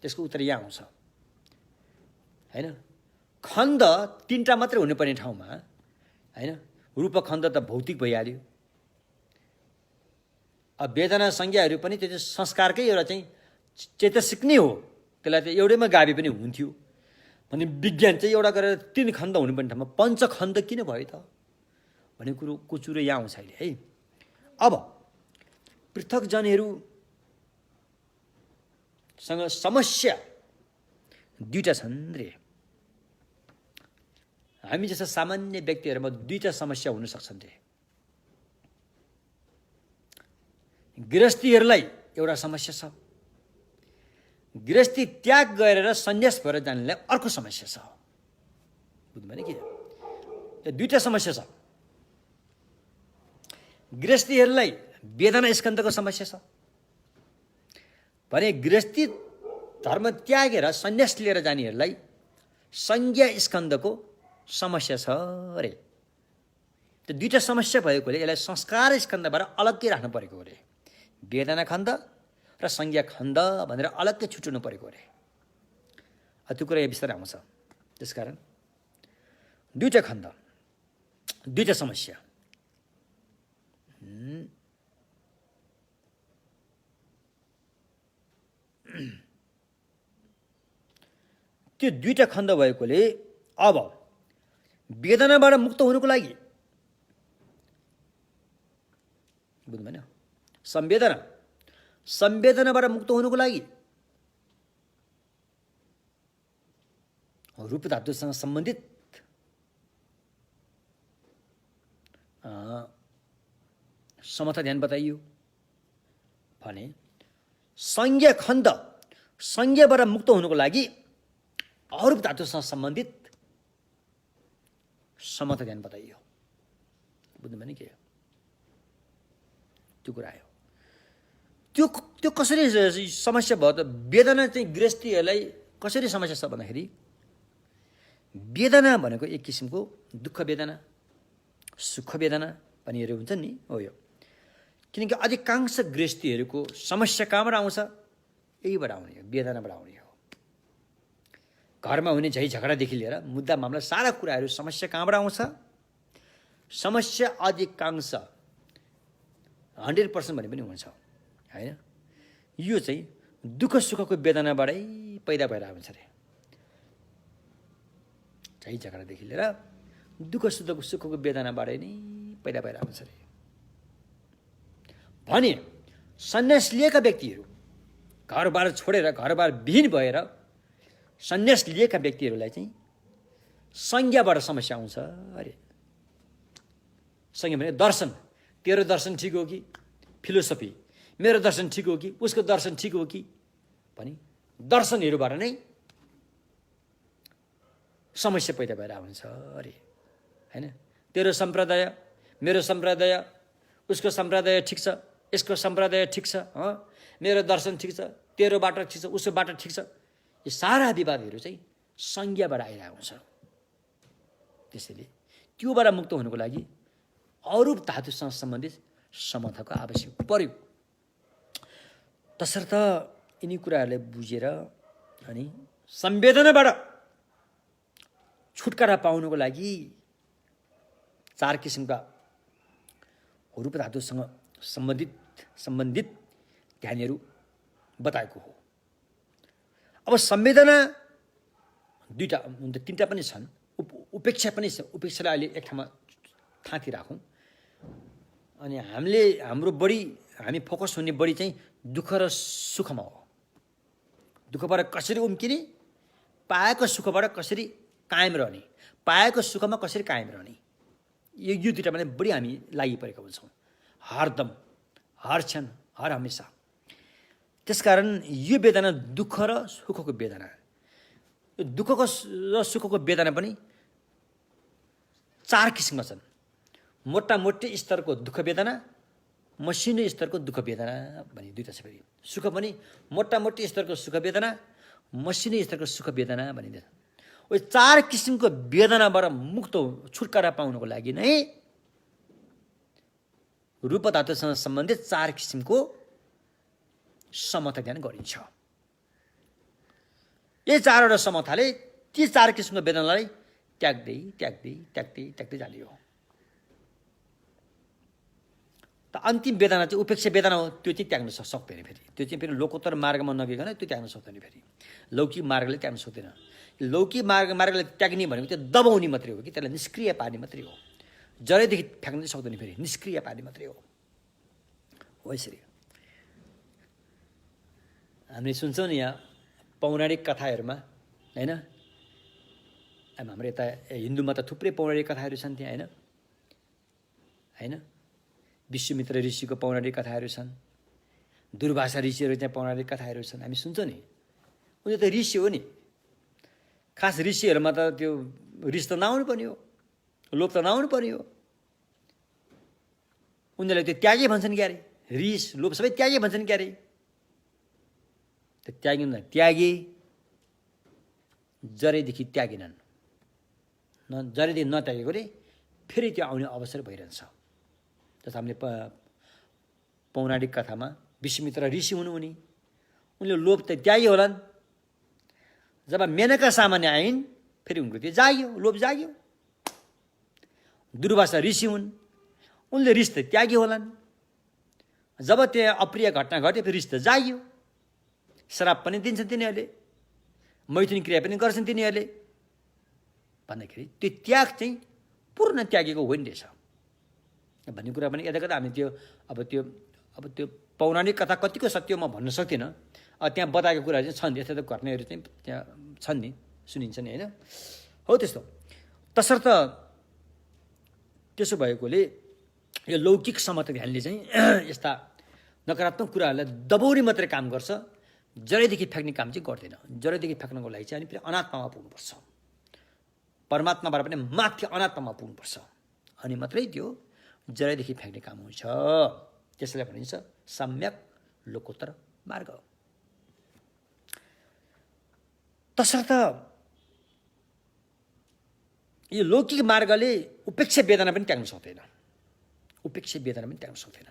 त्यसको उत्तर यहाँ आउँछ होइन। खण्ड तीनटा मात्रै हुनुपर्ने ठाउँमा होइन, रूपखण्ड त भौतिक भइहाल्यो। अब वेदना संज्ञाहरू पनि त्यो चाहिँ संस्कारकै एउटा चाहिँ चेतसिक नै हो, त्यसलाई त एउटैमा गाबे पनि हुन्थ्यो भने विज्ञान चाहिँ एउटा गरेर तीन खण्ड हुनुपर्ने ठाउँमा पञ्चखण्ड किन भयो त? भन्ने कुरोको चुरो यहाँ आउँछ अहिले है। अब पृथकजनहरूसँग समस्या दुईटा छन् रे। हामी जस्ता सामान्य व्यक्तिहरूमा दुईटा समस्या हुन सक्छन् रे। गृहस्थीहरूलाई एउटा समस्या छ, गृहस्थी त्याग गरेर सन्यास भएर जानेलाई अर्को समस्या छ। बुझ्नुभयो नि? के दुईटा समस्या छ। गृहस्थीहरूलाई वेदना स्कन्धको समस्या छ भने गृहस्थी धर्म त्यागेर सन्यास लिएर जानेहरूलाई संज्ञा स्कन्धको समस्या छ अरे। त्यो दुईटा समस्या भएकोले यसलाई संस्कार स्कन्धबाट अलग्गै राख्नु परेको अरे। वेदना खण्ड र संज्ञा खण्ड भनेर अलग्गै छुट्याउनु परेको अरे। त्यो कुरा यहाँ बिस्तारै आउँछ। त्यसकारण दुईटा खण्ड, दुईटा समस्या। त्यो दुईटा खण्ड भएकोले अब वेदनाबाट मुक्त हुनुको लागि बुझ्नु भएन? संवेदनाबाट मुक्त हुनुको लागि रूप धातुसँग सम्बन्धित समता ध्यान बताइयो भने संज्ञा खण्ड, संज्ञाबाट मुक्त हुनुको लागि अरूप धातुसँग सम्बन्धित समता ध्यान बताइयो। बुझ्नु भयो नि? के त्यो कुरा आयो। त्यो कसरी समस्या भयो त? वेदना चाहिँ गृहस्थीहरूलाई कसरी समस्या छ भन्दाखेरि वेदना भनेको एक किसिमको दुःख वेदना, सुख वेदना भनिहरू हुन्छ नि, हो यो। किनकि अधिकांश गृहस्थीहरूको समस्या कहाँबाट आउँछ? यहीबाट आउने हो, वेदनाबाट आउने हो। घरमा हुने झै झगडादेखि लिएर मुद्दा मामला सारा कुराहरू समस्या कहाँबाट आउँछ? समस्या अधिकांश 100% भने पनि हुन्छ होइन। यो चाहिँ दुःख सुखको वेदनाबाटै पैदा भएर आउँछ अरे। झै झगडादेखि लिएर दुःख सुखको वेदनाबाटै नै पैदा भएर आउँछ अरे। भने सन्यास लिएका व्यक्तिहरू घरबार छोडेर घरबार विहीन भएर सन्यास लिएका व्यक्तिहरूलाई चाहिँ संज्ञाबाट समस्या आउँछ अरे। संज्ञा भने दर्शन, तेरो दर्शन ठिक हो कि फिलोसफी, मेरो दर्शन ठिक हो कि उसको दर्शन ठिक हो कि भनी दर्शनहरूबाट नै समस्या पैदा भएर आउँछ अरे होइन। तेरो सम्प्रदाय, मेरो सम्प्रदाय, उसको सम्प्रदाय ठिक छ, यसको सम्प्रदाय ठिक छ, मेरो दर्शन ठिक छ, तेरो बाटो ठिक छ, उसको बाटो ठिक छ। यो सारा विवादहरू चाहिँ संज्ञाबाट आइरहेको हुन्छ। त्यसैले त्योबाट मुक्त हुनुको लागि अरूप धातुसँग सम्बन्धित समताको आवश्यक पर्यो। तसर्थ यिनी कुराहरूलाई बुझेर अनि संवेदनाबाट छुटकारा पाउनुको लागि 4 किसिमका रूप धातुसँग सम्बन्धित ध्यानहरू बताएको हो। अब संवेदना दुईटा, 3टा पनि छन्। उपेक्षा पनि छ। उपेक्षालाई अहिले एक ठाउँमा थाँती राखौँ। अनि हामी फोकस हुने बढी चाहिँ दुःख र सुखमा हो। दुःखबाट कसरी उम्किने, पाएको सुखबाट कसरी कायम रहने, पाएको सुखमा कसरी कायम रहने, यो दुईटा भने बढी हामी लागि परेका हुन्छौँ हरदम, हर क्षण, हर हमेसा। त्यसकारण यो वेदना दुःख र सुखको वेदना, यो दुःखको र सुखको वेदना पनि 4 किसिमका छन्। मोटामोटी स्तरको दुःख वेदना, मसिनो स्तरको दुःख वेदना भनी दुईटा छ। फेरि सुख पनि मोटामोटी स्तरको सुख वेदना, मसिनो स्तरको सुख वेदना भनिन्छ। ओ 4 किसिमको वेदनाबाट मुक्त छुटकारा पाउनको लागि नै रूप धातुसँग सम्बन्धित 4 किसिमको समता ज्ञान गरिन्छ। यी 4वटा समताले ती 4 किसिमको वेदनालाई त्याग्दै जालियो। त अन्तिम वेदना चाहिँ उपेक्षा वेदना हो। त्यो चाहिँ त्याग्न सक्दैन। फेरि त्यो चाहिँ फेरि लोकोत्तर मार्गमा नगइकन त्यो त्याग्न सक्दैन। फेरि लौकिक मार्गले त्याग्न सक्दैन। लौकिक मार्गले त्याग्ने भनेको त्यो दबाउने मात्रै हो कि त्यसलाई निष्क्रिय पार्ने मात्रै हो। जरादेखि फ्याँक्न चाहिँ सक्दैन, फेरि निष्क्रिय पार्ने मात्रै हो यसरी। हामीले सुन्छौँ नि यहाँ पौराणिक कथाहरूमा होइन, अब हाम्रो यता हिन्दूमा त थुप्रै पौराणिक कथाहरू छन् त्यहाँ होइन होइन, विश्वामित्र ऋषिको पौराणिक कथाहरू छन्, दुर्वासा ऋषिहरू त्यहाँ पौराणिक कथाहरू छन्, हामी सुन्छौँ नि। उनी त ऋषि हो नि, खास ऋषिहरूमा त त्यो रिस त नआउनु पर्ने हो, लोभ त नआउनु पर्ने हो। उनीहरूले त्यो त्यागे भन्छन् क्यारे, रिस लोभ सबै त्यागे भन्छन् क्यारे। त्यो त्यागे त्यागे, जरेदेखि त्यागेनन्, जरेदेखि नत्यागेकोले फेरि त्यो आउने अवसर भइरहन्छ। जस्तो हामीले पौराणिक कथामा विश्वामित्र ऋषि हुनु, उनले लोभ त त्यागे होलान्। जब मेनका सामान्य आइन् फेरि उनको त्यो जाग्यो, लोभ जाग्यो। दुर्वासा ऋषि हुन्, उनले रिस त त्यागे होलान्। जब त्यहाँ अप्रिय घटना घट्यो फेरि रिस त जाग्यो। श्राप पनि दिन्छन् तिनीहरूले, मैथुन क्रिया पनि गर्छन् तिनीहरूले, भन्दाखेरि त्यो त्याग चाहिँ पूर्ण त्यागेको होइन रहेछ भन्ने कुरा पनि यता कता हामी त्यो अब त्यो पौराणिक कथा कतिको सत्य म भन्न सक्दिनँ। त्यहाँ बताएको कुराहरू चाहिँ छन्, यस्ता घटनाहरू चाहिँ त्यहाँ छन् नि, सुनिन्छ नि होइन। हो त्यस्तो। तसर्थ त्यसो भएकोले यो लौकिक समता ध्यानले चाहिँ यस्ता नकारात्मक कुराहरूलाई दबाउने मात्रै काम गर्छ, जरादेखि फ्याँक्ने काम चाहिँ गर्दैन। जरादेखि फ्याँक्नको लागि चाहिँ अनि फेरि अनात्मामा पुग्नुपर्छ, परमात्माबाट पनि माथि अनात्मामा पुग्नुपर्छ, अनि मात्रै त्यो जरादेखि फ्याँक्ने काम हुन्छ। त्यसलाई भनिन्छ सम्यक लोकोत्तर मार्ग। तसर्थ यो लौकिक मार्गले उपेक्षा वेदना पनि त्याग्न सक्दैन, उपेक्षा वेदना पनि त्याग्न सक्दैन।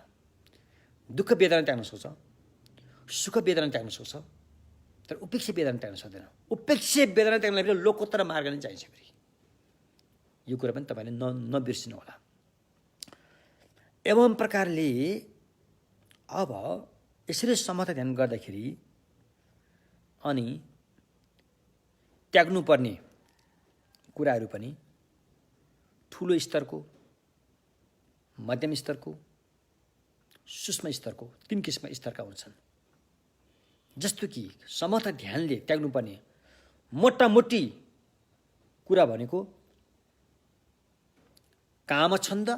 दुःख वेदना त्याग्न सक्छ, सुख वेदना त्याग्न सक्छ, तर उपेक्षा वेदना त्याग्न सक्दैन। उपेक्षा वेदना त्याग्नलाई फेरि लोकोत्तर मार्ग नै चाहिन्छ फेरि। यो कुरा पनि तपाईँले नबिर्सिनु होला। एवं प्रकारले अब यसरी समता ध्यान गर्दाखेरि अनि त्याग्नुपर्ने कुराहरू पनि ठुलो स्तरको, मध्यम स्तरको, सूक्ष्म स्तरको, 3 किसिमका स्तरका हुन्छन्। जस्तो कि समता ध्यानले त्याग्नुपर्ने मोटामोटी कुरा भनेको कामछन्द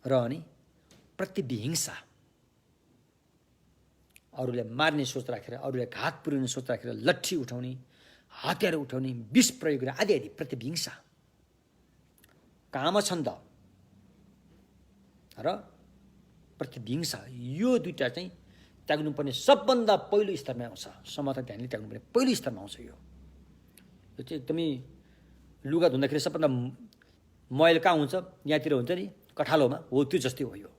र अनि प्रतिविहिंसा, अरूलाई मार्ने सोच राखेर, अरूलाई घात पुर्याउने सोच राखेर लट्ठी उठाउने, हतियार उठाउने, विष प्रयोग गरेर आदि आदि प्रतिविहिंसा, कामछन्द र प्रतिविहिंसा, यो दुईटा चाहिँ त्याग्नुपर्ने सबभन्दा पहिलो स्तरमा आउँछ। समता ध्यानले त्याग्नुपर्ने पहिलो स्तरमा आउँछ। यो चाहिँ एकदमै लुगा धुँदाखेरि सबभन्दा मैल कहाँ हुन्छ, यहाँतिर हुन्छ नि कठालोमा, हो त्यो जस्तै हो। यो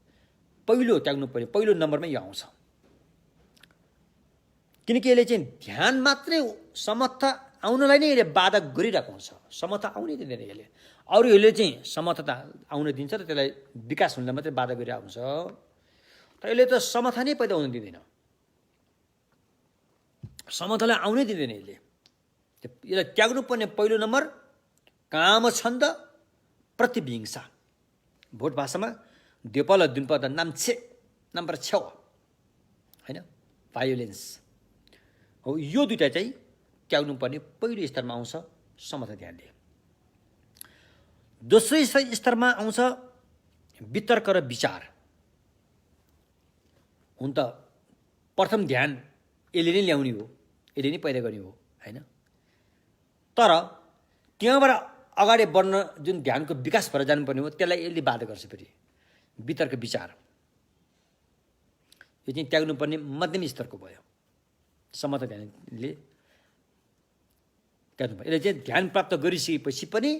पहिलो त्याग्नुपर्ने पहिलो नम्बरमै यो आउँछ। किनकि यसले चाहिँ ध्यान मात्रै समता आउनलाई नै यसले बाधा गरिरहेको हुन्छ, समता आउनै दिँदैन यसले। अरूहरूले चाहिँ समता आउन दिन्छ र त्यसलाई विकास हुनलाई मात्रै बाधा गरिरहेको हुन्छ, तर यसले त समता नै पैदा हुन दिँदैन, समतालाई आउनै दिँदैन यसले। यसलाई त्याग्नुपर्ने पहिलो नम्बर कामछन्द प्रतिविहिंसा, भोट भाषामा द्विपद द्विपद नाम्छे नम्बर 6 होइन, भायोलेन्स हो। यो दुईटा चाहिँ त्याग्नुपर्ने पहिलो स्तरमा आउँछ समता ध्यानले। दोस्रो स्तरमा आउँछ वितर्क र विचार। हुन त प्रथम ध्यान यसले नै ल्याउने हो, यसले नै पैदा गर्ने हो होइन, तर त्यहाँबाट अगाडि बढ्न जुन ध्यानको विकास भएर जानुपर्ने हो त्यसलाई यसले बाधा गर्छ फेरि। वितर्क विचार यो चाहिँ त्याग्नुपर्ने मध्यम स्तरको भयो। समता ध्यानले त्याग्नु भयो। यसले चाहिँ ध्यान प्राप्त गरिसकेपछि पनि,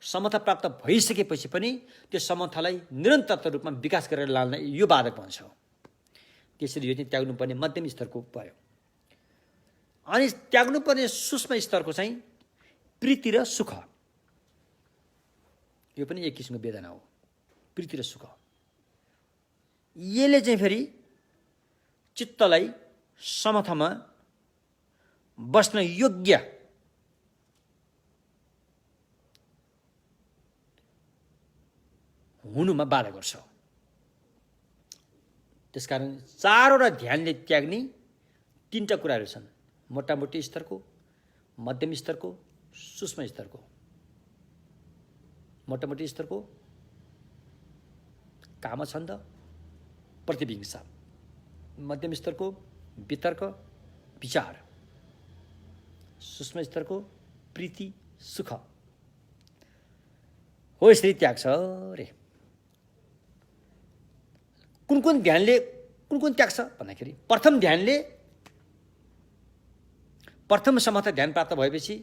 समता प्राप्त भइसकेपछि पनि त्यो समतालाई निरन्तरता रूपमा विकास गरेर लान यो बाधक भन्छ। त्यसरी यो चाहिँ त्याग्नुपर्ने मध्यम स्तरको भयो। अनि त्याग्नुपर्ने सूक्ष्म स्तरको चाहिँ प्रीति र सुख, यो पनि एक किसिमको वेदना हो, प्रीति र सुख। यसले चाहिँ फेरि चित्तलाई समतामा बस्न योग्य हुनुमा बाधा गर्छ। त्यसकारण चारवटा ध्यानले त्याग्ने तीनटा कुराहरू छन्, मोटामोटी स्तरको, मध्यम स्तरको, सूक्ष्म स्तरको। मोटामोटी स्तरको कामछन्द, प्रतिविंसा, मध्यम स्तरको वितर्क, विचार, सूक्ष्म स्तरको प्रीति, सुख। हो यसरी त्याग्छ रे। कुन ध्यानले कुन त्याग्छ भन्दाखेरि प्रथम ध्यानले प्रथम समता ध्यान प्राप्त भएपछि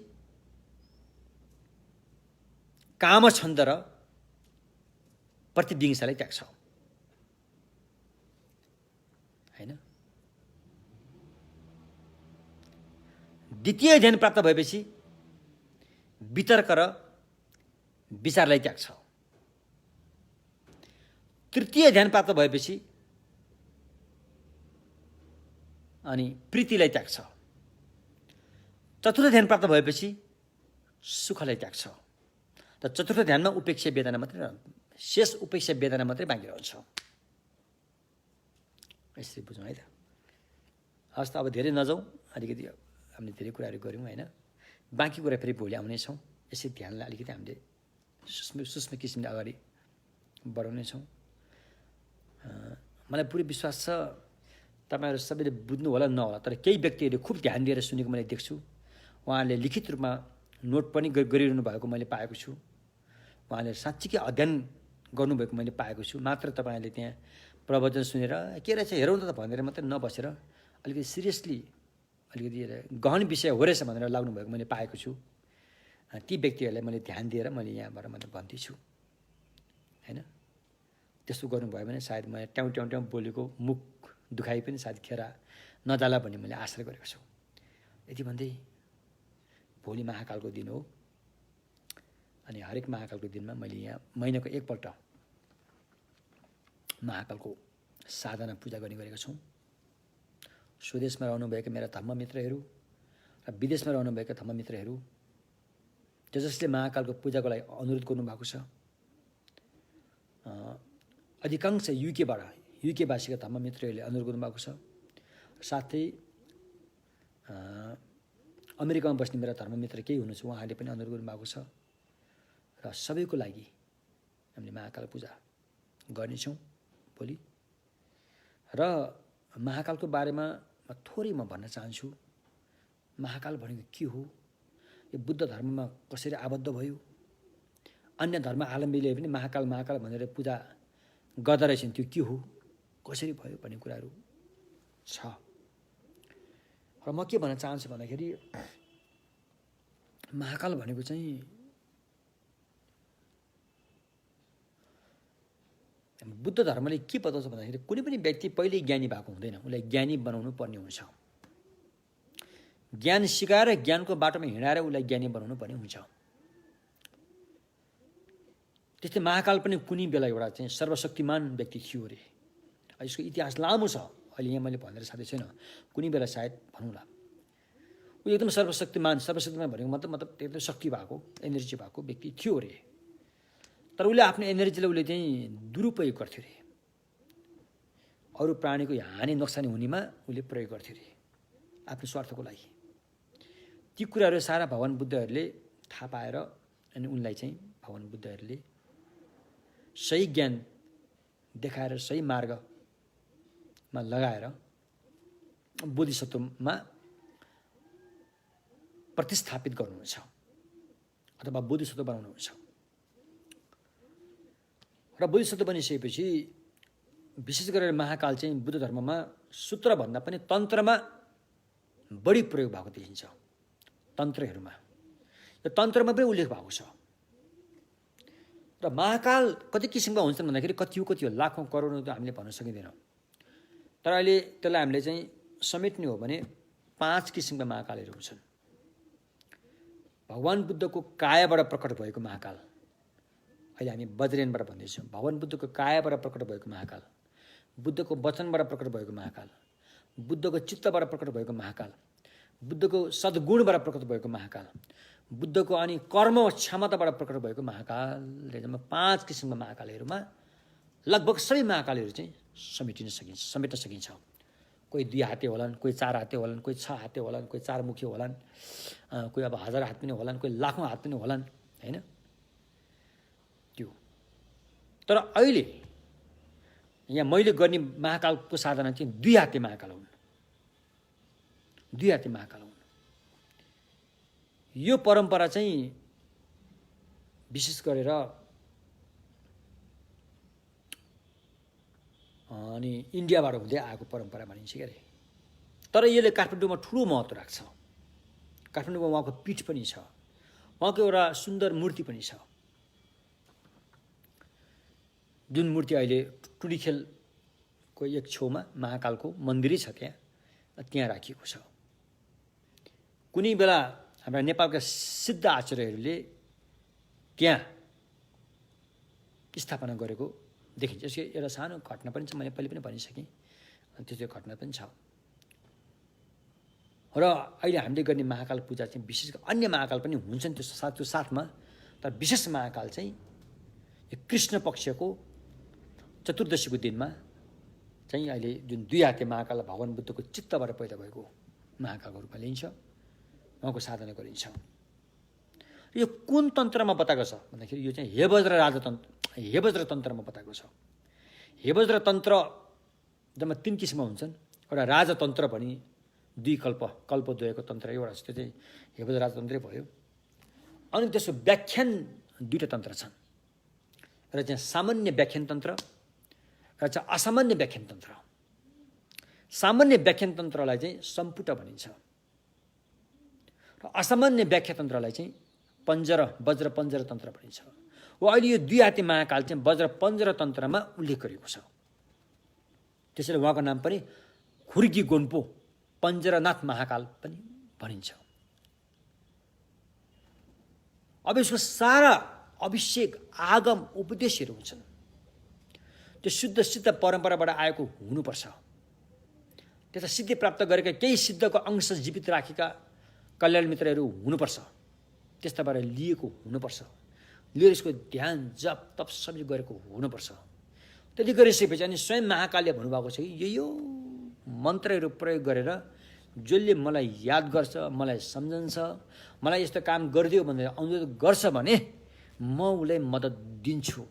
कामछन्द र प्रतिविंसालाई त्याग्छ, हैन? द्वितीय ध्यान प्राप्त भएपछि वितर्क र विचारलाई त्याग्छ। तृतीय ध्यान प्राप्त भएपछि अनि प्रीतिलाई त्याग्छ। चतुर्थ ध्यान प्राप्त भएपछि सुखलाई त्याग्छ। त चतुर्थ ध्यानमा उपेक्षा वेदना मात्रै शेष उपेक्षा वेदना मात्रै बाँकी रहन्छ। यसरी बुझौँ है त। हस् त अब धेरै नजाउँ, अलिकति हामीले धेरै कुराहरू गऱ्यौँ होइन। बाँकी कुरा फेरि भोलि आउनेछौँ। यसरी ध्यानलाई अलिकति हामीले सूक्ष्म किसिमले अगाडि बढाउनेछौँ। मलाई पुरै विश्वास छ तपाईँहरू सबैले बुझ्नु होला नहोला, तर केही व्यक्तिहरूले खुब ध्यान दिएर सुनेको मैले देख्छु। उहाँहरूले लिखित रूपमा नोट पनि गरिरहनु भएको मैले पाएको छु। उहाँले साँच्चीकै अध्ययन गर्नुभएको मैले पाएको छु। मात्र तपाईँहरूले त्यहाँ प्रवचन सुनेर के रहेछ हेरौँ त भनेर मात्रै नबसेर अलिकति सिरियसली अलिकति गहन विषय हो रहेछ भनेर लाग्नु भएको मैले पाएको छु। ती व्यक्तिहरूलाई मैले ध्यान दिएर मैले यहाँबाट मैले भन्दैछु, होइन? त्यस्तो गर्नुभयो भने सायद मैले ट्याउँ ट्याउँ ट्याउँ बोलेको मुख दुखाइ पनि सायद खेर नजाला भन्ने मैले आशा गरेको छु। यति भन्दै भोलि महाकालको दिन हो अनि हरेक महाकालको दिनमा मैले यहाँ महिनाको एकपल्ट महाकालको साधना पूजा गर्ने गरेका छौँ। स्वदेशमा रहनुभएका मेरा धर्ममित्रहरू र विदेशमा रहनुभएका धर्ममित्रहरू जसले महाकालको पूजाको लागि अनुरोध गर्नुभएको छ, अधिकांश युकेवासीका धर्ममित्रहरूले अनुरोध गर्नुभएको छ। साथै अमेरिकामा बस्ने मेरा धर्ममित्र केही हुनुहुन्छ, उहाँहरूले पनि अनुरोध गर्नुभएको छ। र सबैको लागि हामीले महाकाल पूजा गर्नेछौँ भोलि। र महाकालको बारेमा थोरै म भन्न चाहन्छु। महाकाल भनेको के हो, यो बुद्ध धर्ममा कसरी आबद्ध भयो, अन्य धर्मावलम्बीले पनि महाकाल महाकाल भनेर पूजा गर्दा रहेछन्, त्यो के हो, कसरी भयो भन्ने कुराहरू छ। र म के भन्न चाहन्छु भन्दाखेरि महाकाल भनेको चाहिँ बुद्ध धर्मले के बताउँछ भन्दाखेरि कुनै पनि व्यक्ति पहिल्यै ज्ञानी भएको हुँदैन, उसलाई ज्ञानी बनाउनु पर्ने हुन्छ। ज्ञान सिकाएर ज्ञानको बाटोमा हिँडाएर उसलाई ज्ञानी बनाउनु पर्ने हुन्छ। त्यस्तै महाकाल पनि कुनै बेला एउटा चाहिँ सर्वशक्तिमान व्यक्ति थियो अरे। यसको इतिहास लामो छ, अहिले यहाँ मैले भनेर साथै छैन, कुनै बेला सायद भनौँला। ऊ एकदम सर्वशक्तिमान भनेको मतलब एकदम शक्ति भएको, एनर्जी भएको व्यक्ति थियो अरे। तर उसले आफ्नो एनर्जीलाई उसले चाहिँ दुरुपयोग गर्थ्यो अरे। अरू प्राणीको हानि नोक्सानी हुनेमा उसले प्रयोग गर्थ्यो अरे आफ्नो स्वार्थको लागि। ती कुराहरू सारा भगवान बुद्धहरूले थाहा पाएर अनि उनलाई चाहिँ भगवान बुद्धहरूले सही ज्ञान देखाएर सही मार्गमा लगाएर बोधिसत्वमा प्रतिस्थापित गर्नुहुन्छ अथवा बोधिसत्व बनाउनुहुन्छ। र बोधिसत्व बनिसकेपछि विशेष गरेर महाकाल चाहिँ बुद्ध धर्ममा सूत्रभन्दा पनि तन्त्रमा बढी प्रयोग भएको देखिन्छ। तन्त्रहरूमा यो तन्त्रमा पनि उल्लेख भएको छ। र महाकाल कति किसिमका हुन्छन् भन्दाखेरि कति हो लाखौँ करोडौँ त हामीले भन्न सकिँदैन। तर अहिले त्यसलाई हामीले चाहिँ समेट्ने हो भने 5 किसिमका महाकालहरू हुन्छन्। भगवान बुद्धको कायाबाट प्रकट भएको महाकाल, अहिले हामी वज्रयानबाट भन्दैछौँ। भगवान बुद्धको कायाबाट प्रकट भएको महाकाल, बुद्धको वचनबाट प्रकट भएको महाकाल, बुद्धको चित्तबाट प्रकट भएको महाकाल, बुद्धको सद्गुणबाट प्रकट भएको महाकाल, बुद्धको अनि कर्म क्षमताबाट प्रकट भएको महाकाल। 5 किसिमका महाकालहरूमा लगभग सबै महाकालीहरू चाहिँ समेट्न सकिन्छ। कोही 2 हाते होलान्, कोही 4 हाते होलान्, कोही 6 हाते होलान्, कोही 4 मुखी होलान्, कोही अब 1000 हात पनि होलान्, कोही लाखौँ हात पनि होलान्, होइन त्यो। तर अहिले यहाँ मैले गर्ने महाकालको साधना चाहिँ 2 हाते महाकाल हुन्, 2 हाते महाकाल हुन्। यो परम्परा चाहिँ विशेष गरेर अनि इन्डियाबाट हुँदै आएको परम्परा भनिन्छ के अरे। तर यसले काठमाडौँमा ठुलो महत्त्व राख्छ। काठमाडौँमा उहाँको पीठ पनि छ, उहाँको एउटा सुन्दर मूर्ति पनि छ, जुन मूर्ति अहिले टुडीखेलको एक छेउमा महाकालको मन्दिरै छ, त्यहाँ राखिएको छ। कुनै बेला हाम्रा नेपालका सिद्ध आचार्यहरूले त्यहाँ स्थापना गरेको देखिन्छ। यसको एउटा सानो घटना पनि छ, मैले पहिले पनि भनिसकेँ, त्यो घटना पनि छ। र अहिले हामीले गर्ने महाकाल पूजा चाहिँ विशेष अन्य महाकाल पनि हुन्छन् त्यो साथमा, तर विशेष महाकाल चाहिँ यो कृष्ण पक्षको चतुर्दशीको दिनमा चाहिँ अहिले जुन 2 हाते महाकाल भगवान बुद्धको चित्तबाट पैदा भएको महाकालको रूपमा लिइन्छ, उहाँको साधना गरिन्छ। यो कुन तन्त्रमा बताएको छ भन्दाखेरि यो चाहिँ हेबज्र तन्त्रमा बताएको छ। हेबज्र तन्त्र जम्मा 3 किसिममा हुन्छन्। एउटा राजतन्त्र भनी 2 कल्प 2को तन्त्र एउटा छ, त्यो चाहिँ हेबज्र राजतन्त्रै भयो। अनि त्यसको व्याख्यान 2टा तन्त्र छन्। एउटा चाहिँ सामान्य व्याख्यान तन्त्र, एउटा चाहिँ असामान्य व्याख्यान तन्त्र। सामान्य व्याख्यान तन्त्रलाई चाहिँ सम्पुट भनिन्छ र असामान्य व्याख्या तन्त्रलाई चाहिँ वज्र पञ्जर तन्त्र भनिन्छ। अहिले यो 2 हाते महाकाल चाहिँ वज्र पञ्जर तन्त्रमा उल्लेख गरिएको छ। त्यसैले उहाँको नाम पनि खुर्गी गोन्पो पञ्जरनाथ महाकाल पनि भनिन्छ। अब यसको सारा अभिषेक आगम उपदेशहरू हुन्छन्, त्यो शुद्ध सिद्ध परम्पराबाट आएको हुनुपर्छ। त्यसलाई सिद्धि प्राप्त गरेका केही सिद्धको अंश जीवित राखेका कल्याण मित्रहरू हुनुपर्छ, त्यस्ताबाट लिएको हुनुपर्छ, लिएर यसको ध्यान जप तप सबै गरेको हुनुपर्छ। त्यति गरिसकेपछि अनि स्वयं महाकालले भन्नुभएको छ कि यो मन्त्रहरू प्रयोग गरेर जसले मलाई याद गर्छ, मलाई सम्झन्छ, मलाई यस्तो काम गरिदियो भनेर अनुरोध गर्छ भने म उसलाई मद्दत दिन्छु,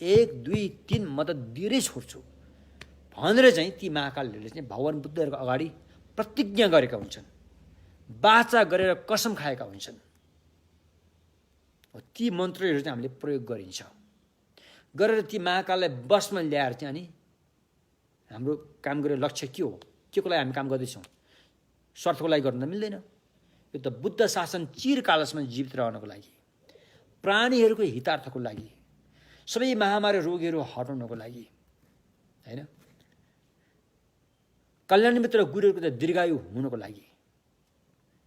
1 2 3 मद्दत दिएरै छोड्छु भनेर चाहिँ ती महाकालहरूले चाहिँ भगवान बुद्धहरूको अगाडि प्रतिज्ञा गरेका हुन्छन्, वाचा गरेर कसम खाएका हुन्छन्। ती मन्त्रहरू चाहिँ हामीले प्रयोग गरिन्छ, गरेर ती महाकाललाई बसमा ल्याएर चाहिँ अनि हाम्रो काम गरेर लक्ष्य के हो, के को लागि हामी काम गर्दैछौँ, स्वार्थको लागि गर्न मिल्दैन। यो त बुद्ध शासन चिरकालसम्म जीवित रहनको लागि, प्राणीहरूको हितार्थको लागि, सबै महामारी रोगहरू हटाउनको लागि, होइन, कल्याण मित्र गुरुहरूको चाहिँ दीर्घायु हुनको लागि,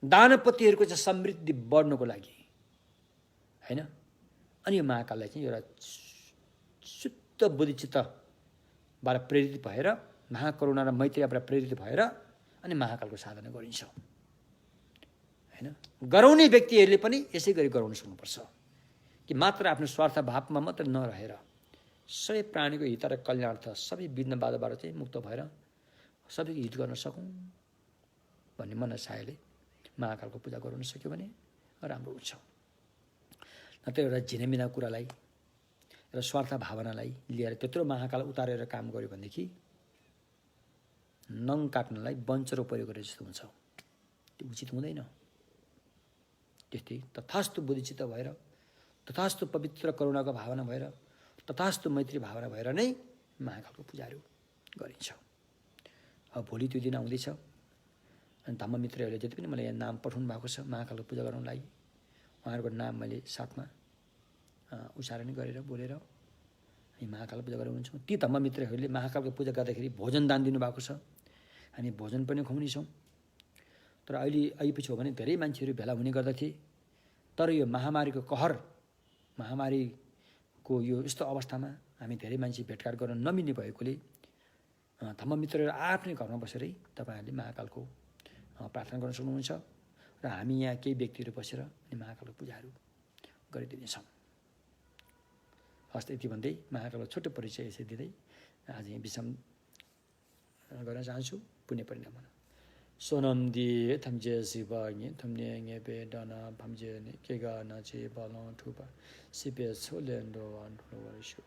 दानपतिहरूको चाहिँ समृद्धि बढ्नको लागि, होइन। अनि यो महाकाललाई चाहिँ एउटा शुद्ध बुद्धिचित्तबाट प्रेरित भएर, महाकरुणा र मैत्रीबाट प्रेरित भएर अनि महाकालको साधना गरिन्छ, होइन। गराउने व्यक्तिहरूले पनि यसै गरी गराउन सक्नुपर्छ कि मात्र आफ्नो स्वार्थ भावमा मात्र नरहेर सबै प्राणीको हित र कल्याणार्थ सबै विघ्न बाधाबाट चाहिँ मुक्त भएर सबैको हित गर्न सकौँ भन्ने मनसायले महाकालको पूजा गराउन सक्यो भने राम्रो हुन्छ। नत्र एउटा झिनामिना कुरालाई र स्वार्थ भावनालाई लिएर त्यत्रो महाकाल उतारेर काम गर्यो भनेदेखि नङ काट्नलाई बन्चरो प्रयोग गरे जस्तो हुन्छ, त्यो उचित हुँदैन। त्यस्तै तथास्तु बुद्धिचित्त भएर, तथास्तु पवित्र करुणाको भावना भएर, तथास्तु मैत्री भावना भएर नै महाकालको पूजाहरू गरिन्छ। अब भोलि त्यो दिन आउँदैछ अनि धम्म मित्रहरूले जति पनि मलाई यहाँ नाम पठाउनु भएको छ महाकालको पूजा गर्नको लागि, उहाँहरूको नाम मैले साथमा उच्चारण गरेर बोलेर हामी महाकाल पूजा गराउनेछौँ। ती धम्म मित्रहरूले महाकालको पूजा गर्दाखेरि भोजन दान दिनुभएको छ, हामी भोजन पनि खुवाउनेछौँ। तर अहिले पछि हो भने धेरै मान्छेहरू भेला हुने गर्दथे, तर यो महामारीको कहर, महामारीको यो यस्तो अवस्थामा हामी धेरै मान्छे भेटघाट गर्न नमिल्ने भएकोले धम्म मित्रहरू आफ्नै घरमा बसेरै तपाईँहरूले महाकालको प्रार्थना गर्न सक्नुहुन्छ र हामी यहाँ केही व्यक्तिहरू बसेर अनि महाकालको पूजाहरू गरिदिनेछौँ। हस्त यति भन्दै महाकालको छोटो परिचय यसै दिँदै आज यहाँ विषम गर्न चाहन्छु पुण्य परिणाम हुन सोनम दिए थम्जे सिबाङे थम्ने ngepe dana phamje ne kega na che balon thuba sipe cholen do wan do wa shu